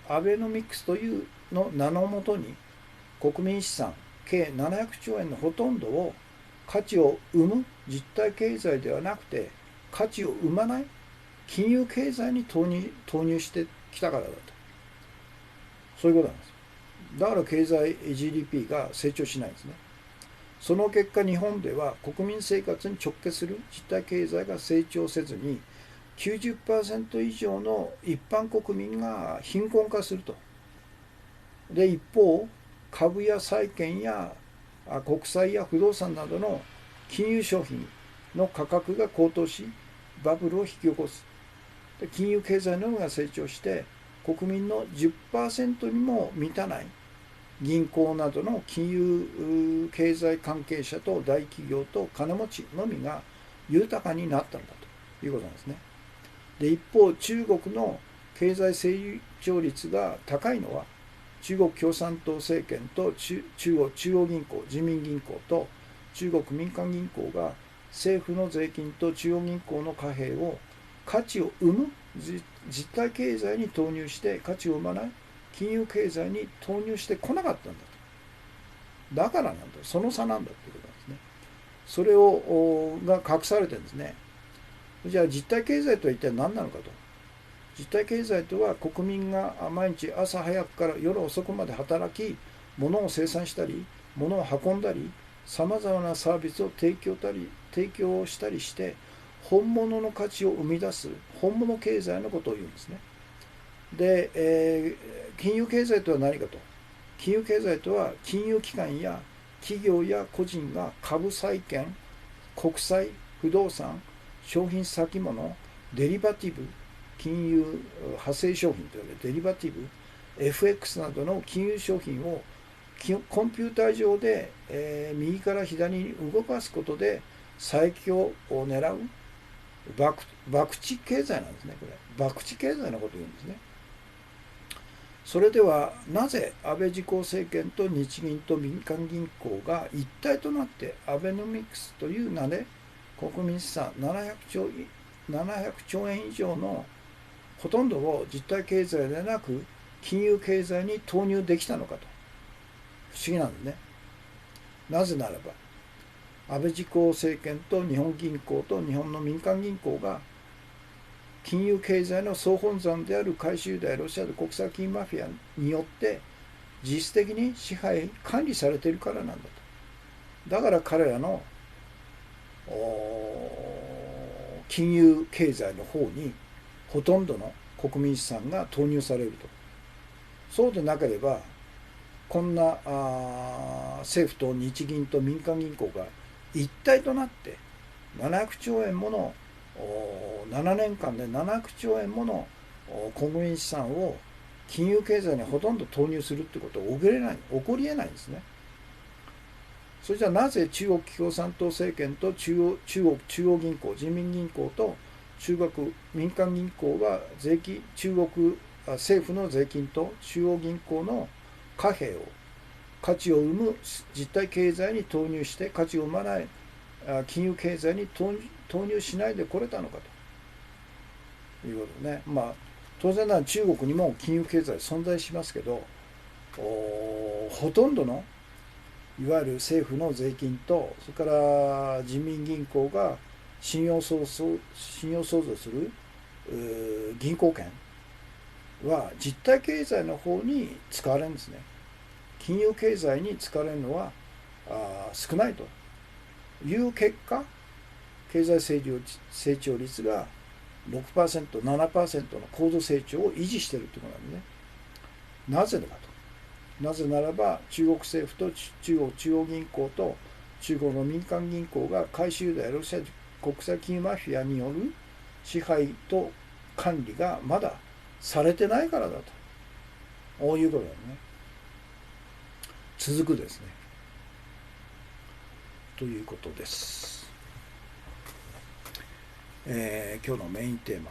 アベノミクスというの名のもとに国民資産計700兆円のほとんどを価値を生む実体経済ではなくて価値を生まない金融経済に投入してきたからだと、そういうことなんです。だから経済 GDP が成長しないんですね。その結果日本では国民生活に直結する実体経済が成長せずに 90% 以上の一般国民が貧困化すると。で、一方株や債券や国債や不動産などの金融商品の価格が高騰しバブルを引き起こす。で、金融経済のみが成長して国民の 10% にも満たない銀行などの金融経済関係者と大企業と金持ちのみが豊かになったんだということなんですね。で、一方中国の経済成長率が高いのは中国共産党政権と中央銀行人民銀行と中国民間銀行が政府の税金と中央銀行の貨幣を価値を生む実体経済に投入して価値を生まない金融経済に投入してこなかったんだと。だからなんだ、その差なんだっていうことなんですね。それが隠されてるんですね。じゃあ実体経済とは一体何なのかと。実体経済とは国民が毎日朝早くから夜遅くまで働き物を生産したり物を運んだりさまざまなサービスを提供したりして本物の価値を生み出す本物経済のことを言うんですね。で、金融経済とは何かと。金融経済とは金融機関や企業や個人が株債券国債不動産商品先物デリバティブ金融派生商品といわれるデリバティブ FX などの金融商品をコンピューター上で、右から左に動かすことで差益を狙う博打経済なんですね。これ博打経済のことを言うんですね。それではなぜ安倍自公政権と日銀と民間銀行が一体となってアベノミクスという名で国民資産700兆円以上のほとんどを実体経済でなく金融経済に投入できたのかと。不思議なんですね。なぜならば安倍自公政権と日本銀行と日本の民間銀行が金融経済の総本山である回収大ロシアの国際金マフィアによって実質的に支配管理されているからなんだと。だから彼らの金融経済の方にほとんどの国民資産が投入されると。そうでなければこんな政府と日銀と民間銀行が一体となって700兆円もの7年間で700兆円もの国民資産を金融経済にほとんど投入するってことは起こりえないんですね。それじゃあなぜ中国共産党政権と中国中央銀行人民銀行と中国民間銀行が中国政府の税金と中央銀行の貨幣を価値を生む実体経済に投入して価値を生まない金融経済に投入しないでこれたのかということでね。当然ながら中国にも金融経済存在しますけどほとんどのいわゆる政府の税金とそれから人民銀行が信用創造する銀行券は実体経済の方に使われるんですね。金融経済に使われるのは少ないという結果、経済成長率が 6%、7% の高度成長を維持しているということなんですね。なぜかと。なぜならば中国政府と中国中央銀行と中国の民間銀行が回収でロシア国際金融マフィアによる支配と管理がまだされてないからだと。こういうことだよね。続くですね。ということです。今日のメインテーマ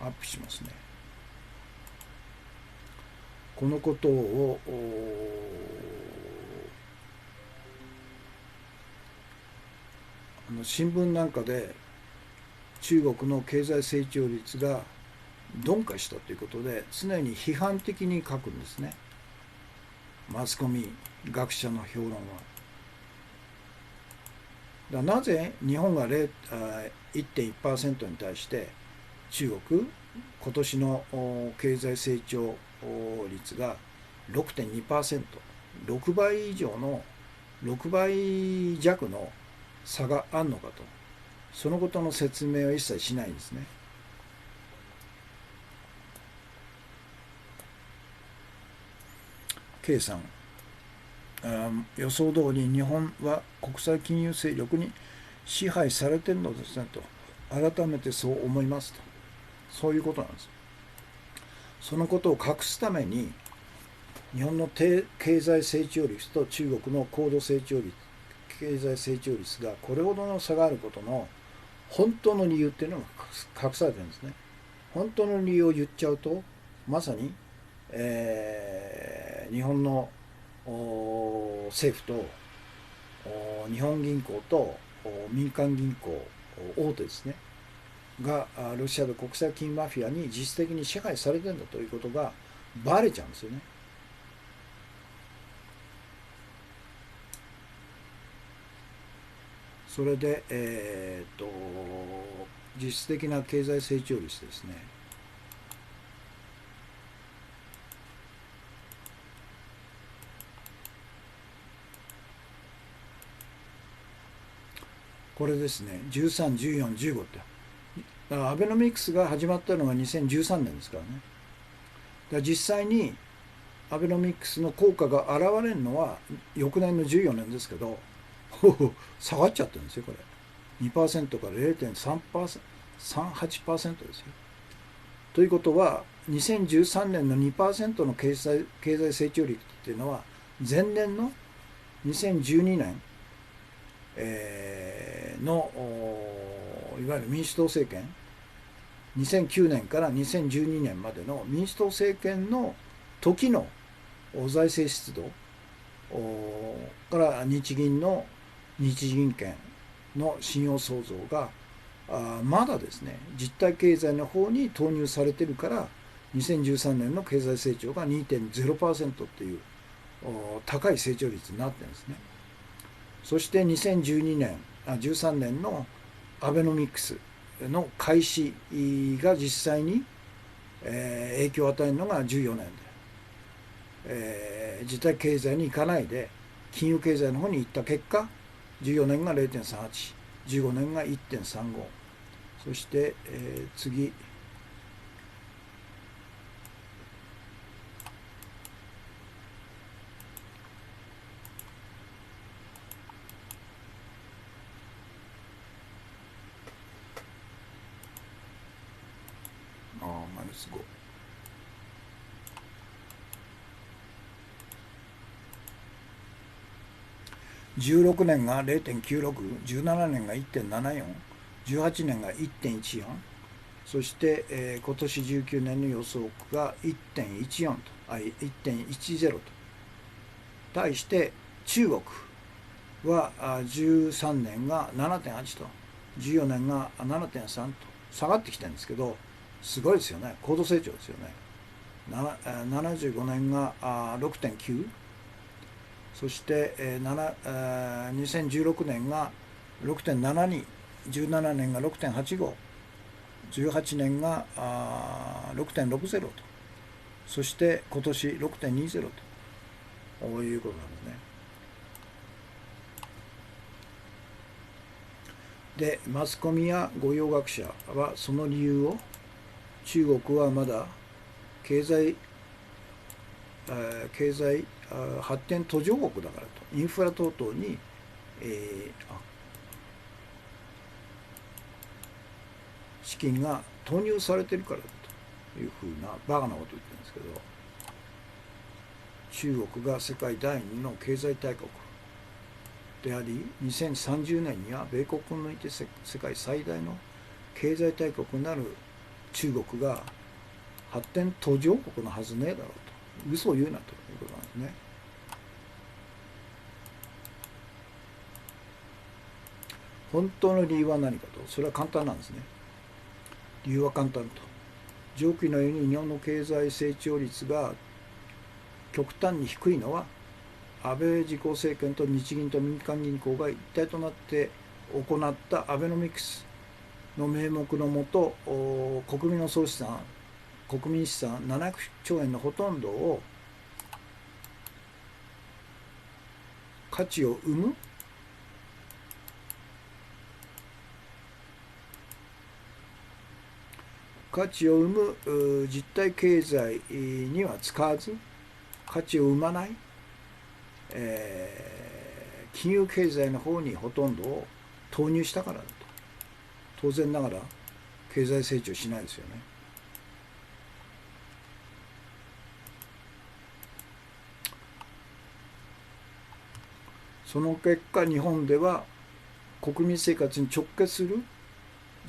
アップしますね。このことを新聞なんかで中国の経済成長率が鈍化したということで常に批判的に書くんですね。マスコミ学者の評論は。なぜ日本が 1.1% に対して中国今年の経済成長率が 6.2%、6倍以上の6倍弱の差があるのかと、そのことの説明は一切しないんですね。K さん、予想通り日本は国際金融勢力に支配されているのですねと、改めてそう思いますと、そういうことなんです。そのことを隠すために日本の経済成長率と中国の高度成長率、経済成長率がこれほどの差があることの本当の理由っていうのが隠されてるんですね。本当の理由を言っちゃうとまさに、日本の政府と日本銀行と民間銀行大手ですねがロシアの国際金融マフィアに実質的に支配されてるんだということがバレちゃうんですよね。それで、実質的な経済成長率ですね。これですね、13、14、15って。だからアベノミクスが始まったのが2013年ですからね。だから実際にアベノミクスの効果が現れるのは翌年の14年ですけど、下がっちゃってるんですよ、これ。2% から 0.38% ですよ。ということは、2013年の 2% の経済成長率っていうのは、前年の2012年、のいわゆる民主党政権、2009年から2012年までの民主党政権の時の財政出動から日銀券の信用創造がまだですね実体経済の方に投入されてるから2013年の経済成長が 2.0% っていう高い成長率になってるんですね。そして13年のアベノミクスの開始が実際に影響を与えるのが14年で、実体経済に行かないで金融経済の方に行った結果、14年が 0.38、15年が 1.35、そして、次マイナス5。16年が 0.96、17年が 1.74、18年が 1.14、そして、今年19年の予想が 1.14 と、1.10 と。対して中国は13年が 7.8 と、14年が 7.3 と下がってきてるんですけど、すごいですよね。高度成長ですよね。75年が 6.9、そして2016年が 6.72、17年が 6.85、18年が6.60 とそして今年 6.20 ということなんですね。で、マスコミや御用学者はその理由を、中国はまだ経済発展途上国だからと、インフラ等々に、資金が投入されてるからだというふうなバカなことを言ってるんですけど、中国が世界第2の経済大国であり、2030年には米国を抜いて世界最大の経済大国になる中国が発展途上国のはずねえだろうと、嘘を言うなということなんですね。本当の理由は何かと、それは簡単なんですね。理由は簡単と。上記のように日本の経済成長率が極端に低いのは、安倍自公政権と日銀と民間銀行が一体となって行ったアベノミクスの名目のもと、国民の総資産、国民資産700兆円のほとんどを価値を生む実体経済には使わず、価値を生まない、金融経済の方にほとんどを投入したからだと。当然ながら経済成長しないですよね。その結果、日本では国民生活に直結する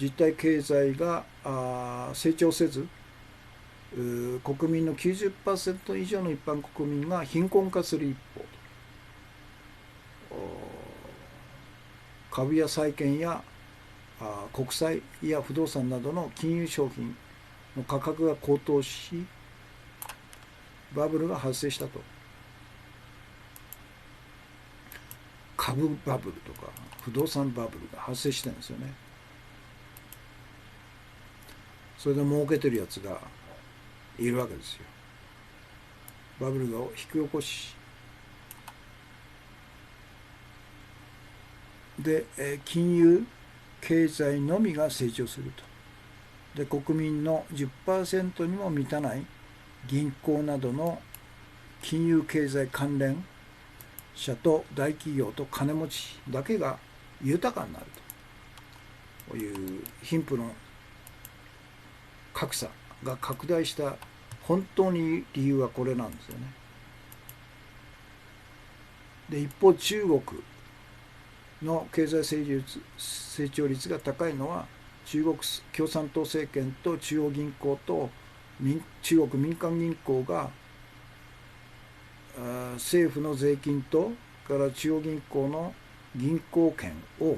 実体経済が成長せず、国民の 90% 以上の一般国民が貧困化する一方、株や債券や国債や不動産などの金融商品の価格が高騰し、バブルが発生したと。株バブルとか不動産バブルが発生してるんですよね。それで儲けてるやつがいるわけですよ。バブルを引き起こし、で、金融経済のみが成長すると。で、国民の 10% にも満たない銀行などの金融経済関連者と大企業と金持ちだけが豊かになるという貧富の格差が拡大した本当に理由はこれなんですよね。で、一方中国の経済成長率が高いのは、中国共産党政権と中央銀行と中国民間銀行が政府の税金とから中央銀行の銀行券を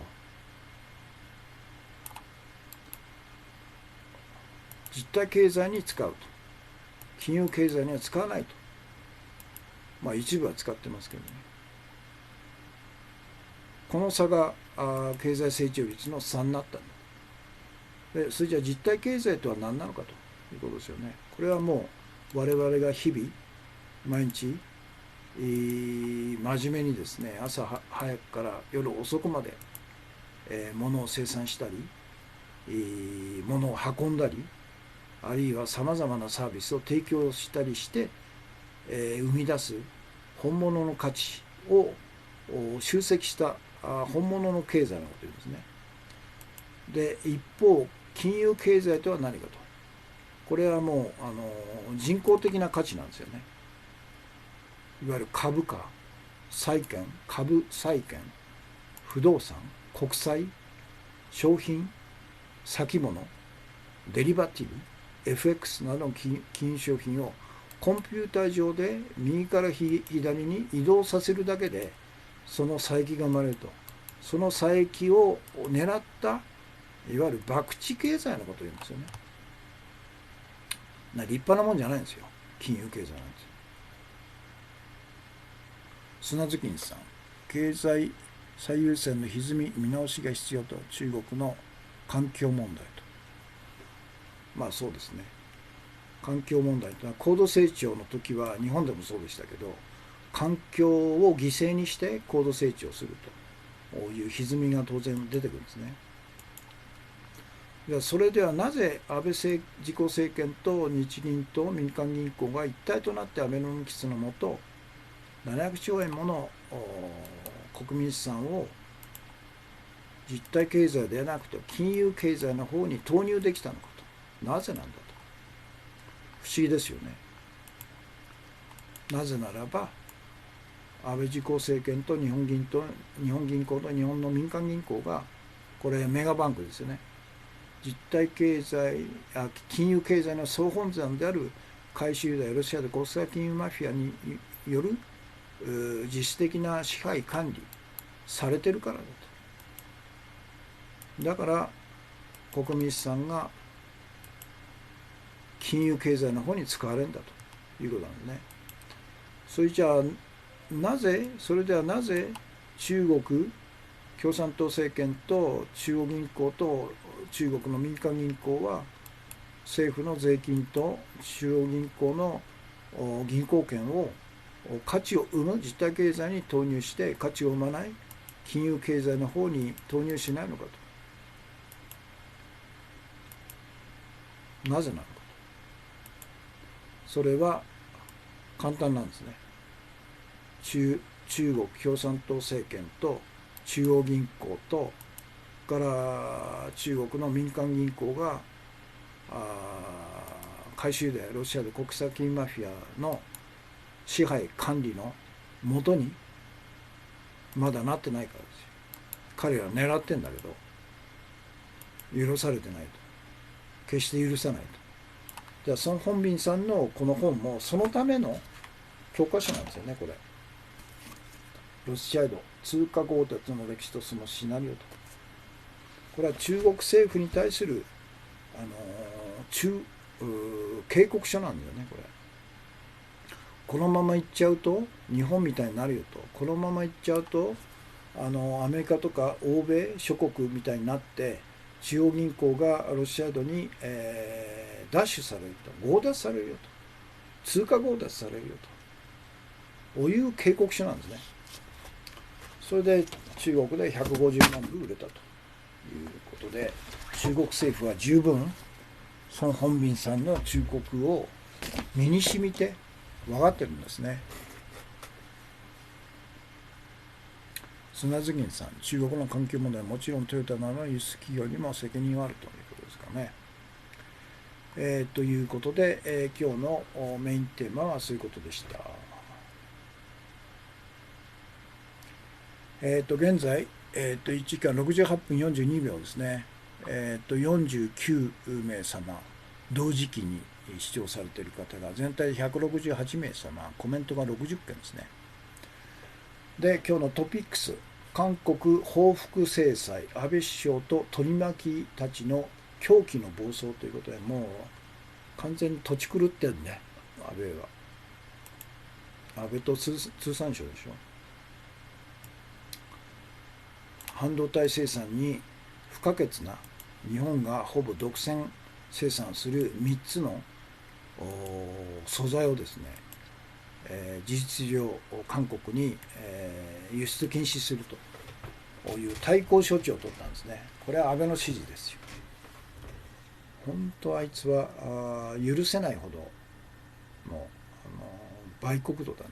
実体経済に使うと。金融経済には使わないと。まあ一部は使ってますけどね。この差が経済成長率の差になったんだ。で、それじゃあ実体経済とは何なのかということですよね。これはもう我々が日々毎日真面目にですね、朝早くから夜遅くまで物を生産したり、物を運んだり、あるいはさまざまなサービスを提供したりして、生み出す本物の価値を集積した本物の経済のことを言うんですね。で、一方金融経済とは何かと。これはもう人工的な価値なんですよね。いわゆる株価、債券、不動産、国債、商品、先物、デリバティブ、FX などの金融商品をコンピューター上で右から左に移動させるだけでその差益が生まれると。その差益を狙ったいわゆる博打経済のことを言うんですよね。立派なもんじゃないんですよ、金融経済なんですよ。砂月金さん、経済最優先の歪み見直しが必要と、中国の環境問題と。まあそうですね。環境問題というのは高度成長の時は日本でもそうでしたけど、環境を犠牲にして高度成長するという歪みが当然出てくるんですね。ではそれではなぜ安倍自公政権と日銀と民間銀行が一体となってアベノミクスのもと700兆円もの国民資産を実体経済ではなくて金融経済の方に投入できたのかと。なぜなんだと。不思議ですよね。なぜならば安倍自公政権と日本銀行と日本の民間銀行が、これメガバンクですよね。実体経済金融経済の総本山である回収ユダヤロシアで国際金融マフィアによる実質的な支配管理されてるからだと。だから国民資産が金融経済の方に使われるんだということなんですね。それじゃあそれではなぜ中国共産党政権と中央銀行と中国の民間銀行は政府の税金と中央銀行の銀行券を価値を生む実体経済に投入して価値を生まない金融経済の方に投入しないのかと。なぜなのかと。それは簡単なんですね。中国共産党政権と中央銀行とから中国の民間銀行が回収でロシアで国際金融マフィアの支配管理のもとにまだなってないからですよ。彼らは狙ってんだけど許されてないと。決して許さないと。じゃあ孫本斌さんのこの本もそのための教科書なんですよね。これロスチャイド通貨強奪の歴史とそのシナリオと。これは中国政府に対する警告書なんだよね。このまま行っちゃうと日本みたいになるよと。このまま行っちゃうとアメリカとか欧米諸国みたいになって中央銀行がロシアドに、奪取されると、強奪されるよと、通貨強奪されるよと、こういう警告書なんですね。それで中国で150万部売れたということで、中国政府は十分孫本斌さんの忠告を身に染みて分かってるんですね。砂津銀さん、中国の環境問題はもちろんトヨタなどの輸出企業にも責任はあるということですかね。ということで、今日のメインテーマはそういうことでした。現在、1時間68分42秒ですね。49名様、同時期に視聴されている方が全体で168名様、コメントが60件ですね。で、今日のトピックス、韓国報復制裁、安倍首相と取り巻きたちの狂気の暴走ということで、もう完全に土地狂ってるね、安倍は。安倍と通産省でしょ。半導体生産に不可欠な日本がほぼ独占生産する3つの素材をですね、事実上韓国に、輸出禁止するという対抗措置を取ったんですね。これは安倍の指示ですよ。本当あいつは許せないほどの売国度だね。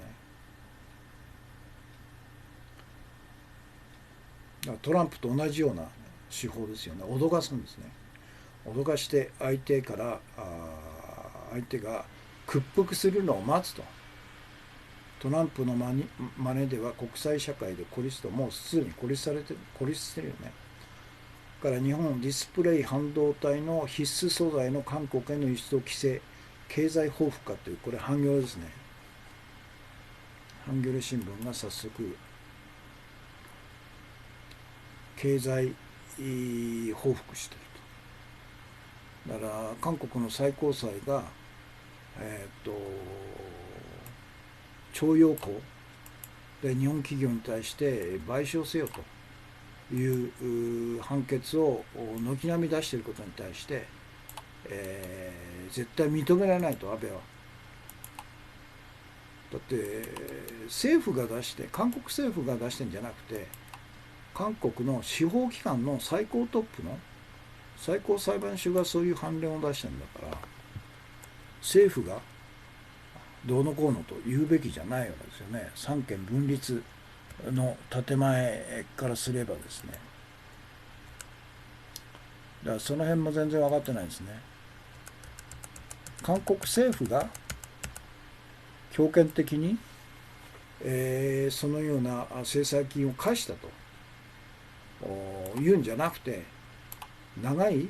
だからトランプと同じような手法ですよね。脅かすんですね。脅かして相手が屈服するのを待つと。トランプの真似では国際社会で孤立と、もうすでに孤立してるよね。だから日本ディスプレイ半導体の必須素材の韓国への輸出を規制、経済報復化という、これハンギョレですね。ハンギョレ新聞が早速経済報復していると。だから韓国の最高裁が徴用工で日本企業に対して賠償せよという判決を軒並み出していることに対して、絶対認められないと、安倍は。だって政府が出して、韓国政府が出してんじゃなくて、韓国の司法機関の最高トップの最高裁判所がそういう判例を出してるんだから、政府がどうのこうのと言うべきじゃないわけですよね。三権分立の建前からすればですね。だからその辺も全然分かってないですね。韓国政府が強権的に、そのような制裁金を課したというんじゃなくて、長い、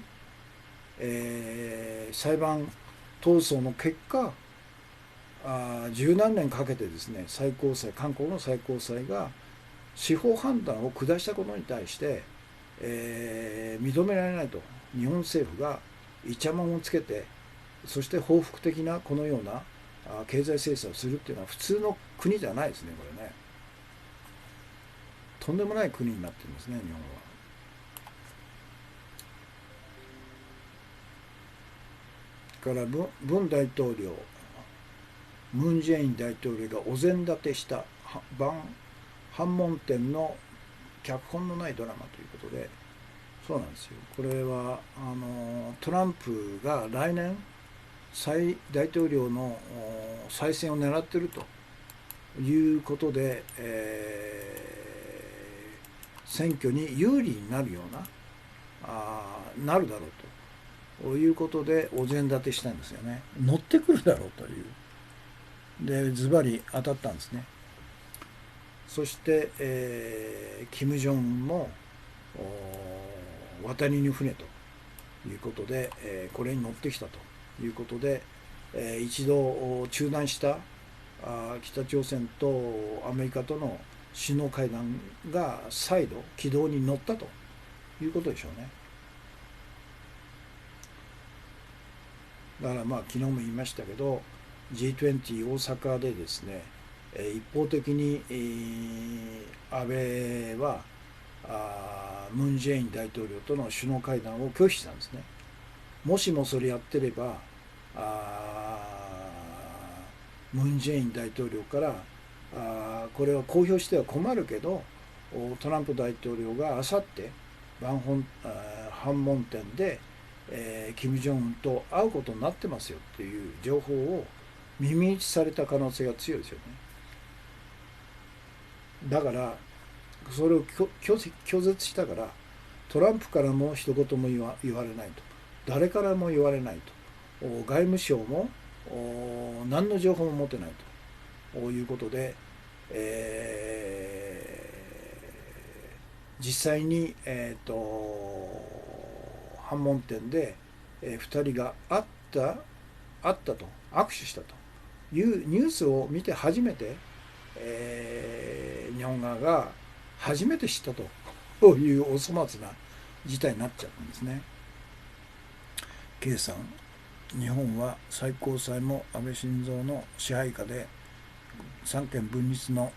裁判闘争の結果、十何年かけてですね、最高裁、韓国の最高裁が司法判断を下したことに対して、認められないと日本政府がイチャモンをつけて、そして報復的なこのような経済制裁をするっていうのは普通の国じゃないですね、これね。とんでもない国になってるんですね、日本は。から文大統領、ムン・ジェイン大統領がお膳立てした反問店の脚本のないドラマということで、そうなんですよ。これはトランプが来年大統領の再選を狙っているということで、選挙に有利になるようななるだろうということでお膳立てしたんですよね。乗ってくるだろうというでズバリ当たったんですね。そして、金正恩も渡りに船ということで、これに乗ってきたということで、一度中断した北朝鮮とアメリカとの首脳会談が再度軌道に乗ったということでしょうね。だから昨日も言いましたけど G20 大阪でですね、一方的に、安倍はムン・ジェイン大統領との首脳会談を拒否したんですね。もしもそれやってればムン・ジェイン大統領からこれは公表しては困るけどトランプ大統領があさって反問店で、金正恩と会うことになってますよっていう情報を耳打ちされた可能性が強いですよね。だからそれを拒絶したからトランプからも一言も言われないと、誰からも言われないと、外務省も何の情報も持てないということで、実際に、反問店で、2人が会ったと握手したというニュースを見て初めて、日本側が初めて知ったというお粗末な事態になっちゃったんですね。K さん、日本は最高裁も安倍晋三の支配下で三権分立の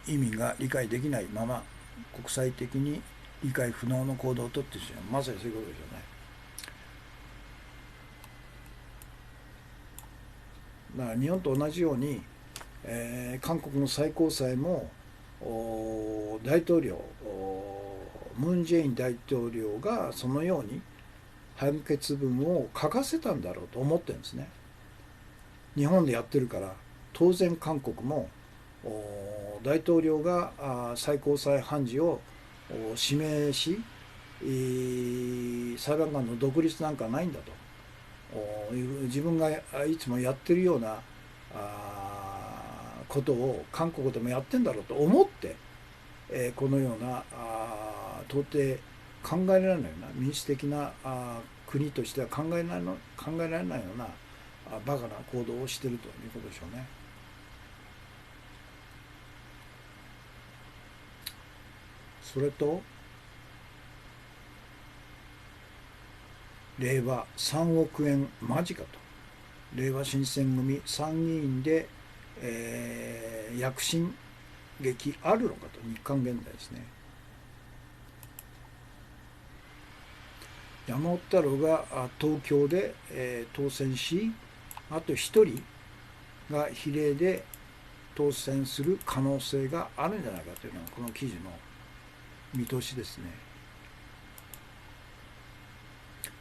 意味が理解できないまま国際的に理解不能の行動をとってしまう。まさにそういうことでしょうね。だから日本と同じように、韓国の最高裁も大統領ムン・ジェイン大統領がそのように判決文を書かせたんだろうと思ってるんですね。日本でやってるから当然韓国も大統領が最高裁判事を指名し裁判官の独立なんかないんだと自分がいつもやってるようなことを韓国でもやってんだろうと思って、このような到底考えられないような民主的な国としては考えられないようなバカな行動をしているということでしょうね。それと令和3億円間近と、令和新選組参議院で、躍進劇あるのかと、日刊現代ですね。山本太郎が東京で、当選し、あと一人が比例で当選する可能性があるんじゃないかというのがこの記事の見通しですね。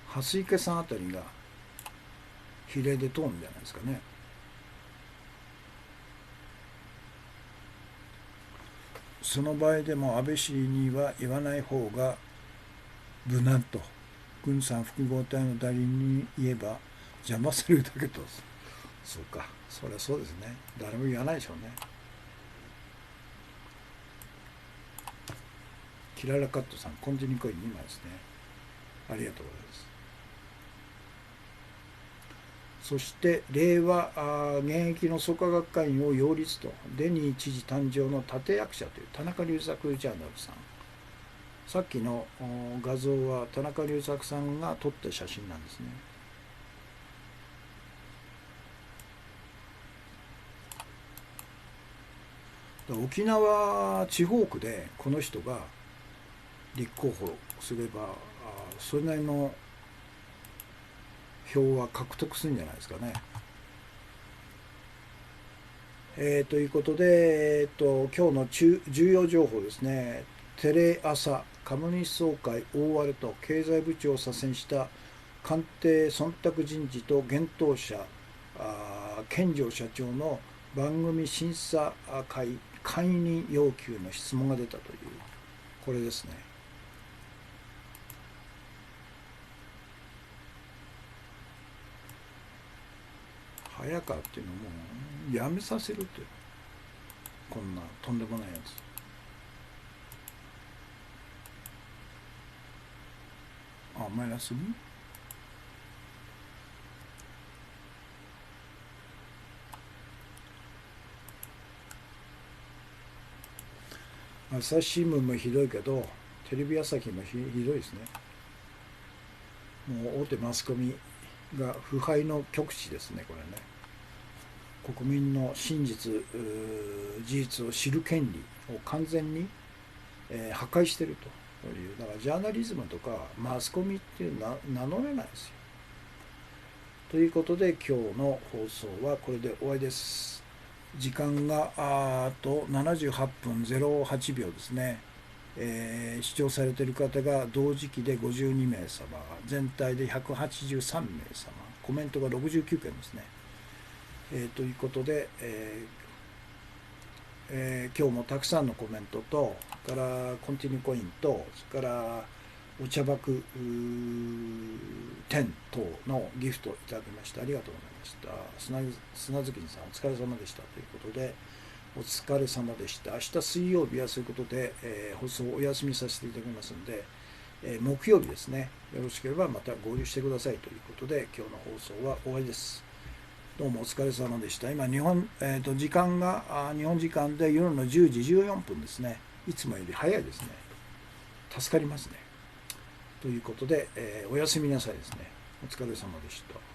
蓮池さんあたりが比例で通るんじゃないですかね。その場合でも安倍氏には言わない方が無難と、軍産複合体の代理に言えば邪魔されるだけと。そうか、そりゃそうですね。誰も言わないでしょうね。キララカットさん、コンティニューコイン2枚ですね。ありがとうございます。そして令和現役の創価学会員を擁立と、デニー知事誕生の立役者という田中隆作ジャーナルさん。さっきの画像は田中隆作さんが撮った写真なんですね。沖縄地方区でこの人が立候補すればそれなりの票は獲得するんじゃないですかね。ということで、今日の重要情報ですね。テレ朝株主総会大荒れと経済部長を左遷した官邸忖度人事と幻冬舎健丈社長の番組審査会解任要求の質問が出たという、これですね。早川っていうのもやめさせるっていう、こんなとんでもないやつ。マイナス 2？ 朝日新聞もひどいけどテレビ朝日もひどいですね。もう大手マスコミが腐敗の極致ですね、これね。国民の真実事実を知る権利を完全に、破壊しているという。だからジャーナリズムとかマスコミっていうのは名乗れないですよ。ということで今日の放送はこれで終わりです。時間があと78分08秒ですね。視聴されている方が同時期で52名様、全体で183名様、コメントが69件ですね。ということで、今日もたくさんのコメントと、それからコンティニューコインと、それからお茶箱10等のギフトをいただきまして、ありがとうございました。砂月さんお疲れ様でしたということで、お疲れ様でした。明日水曜日はそういうことで、放送をお休みさせていただきますので、木曜日ですね、よろしければまた合流してくださいということで、今日の放送は終わりです。どうもお疲れ様でした。今、時間が日本時間で夜の10時14分ですね。いつもより早いですね。助かりますね。ということで、おやすみなさいですね。お疲れ様でした。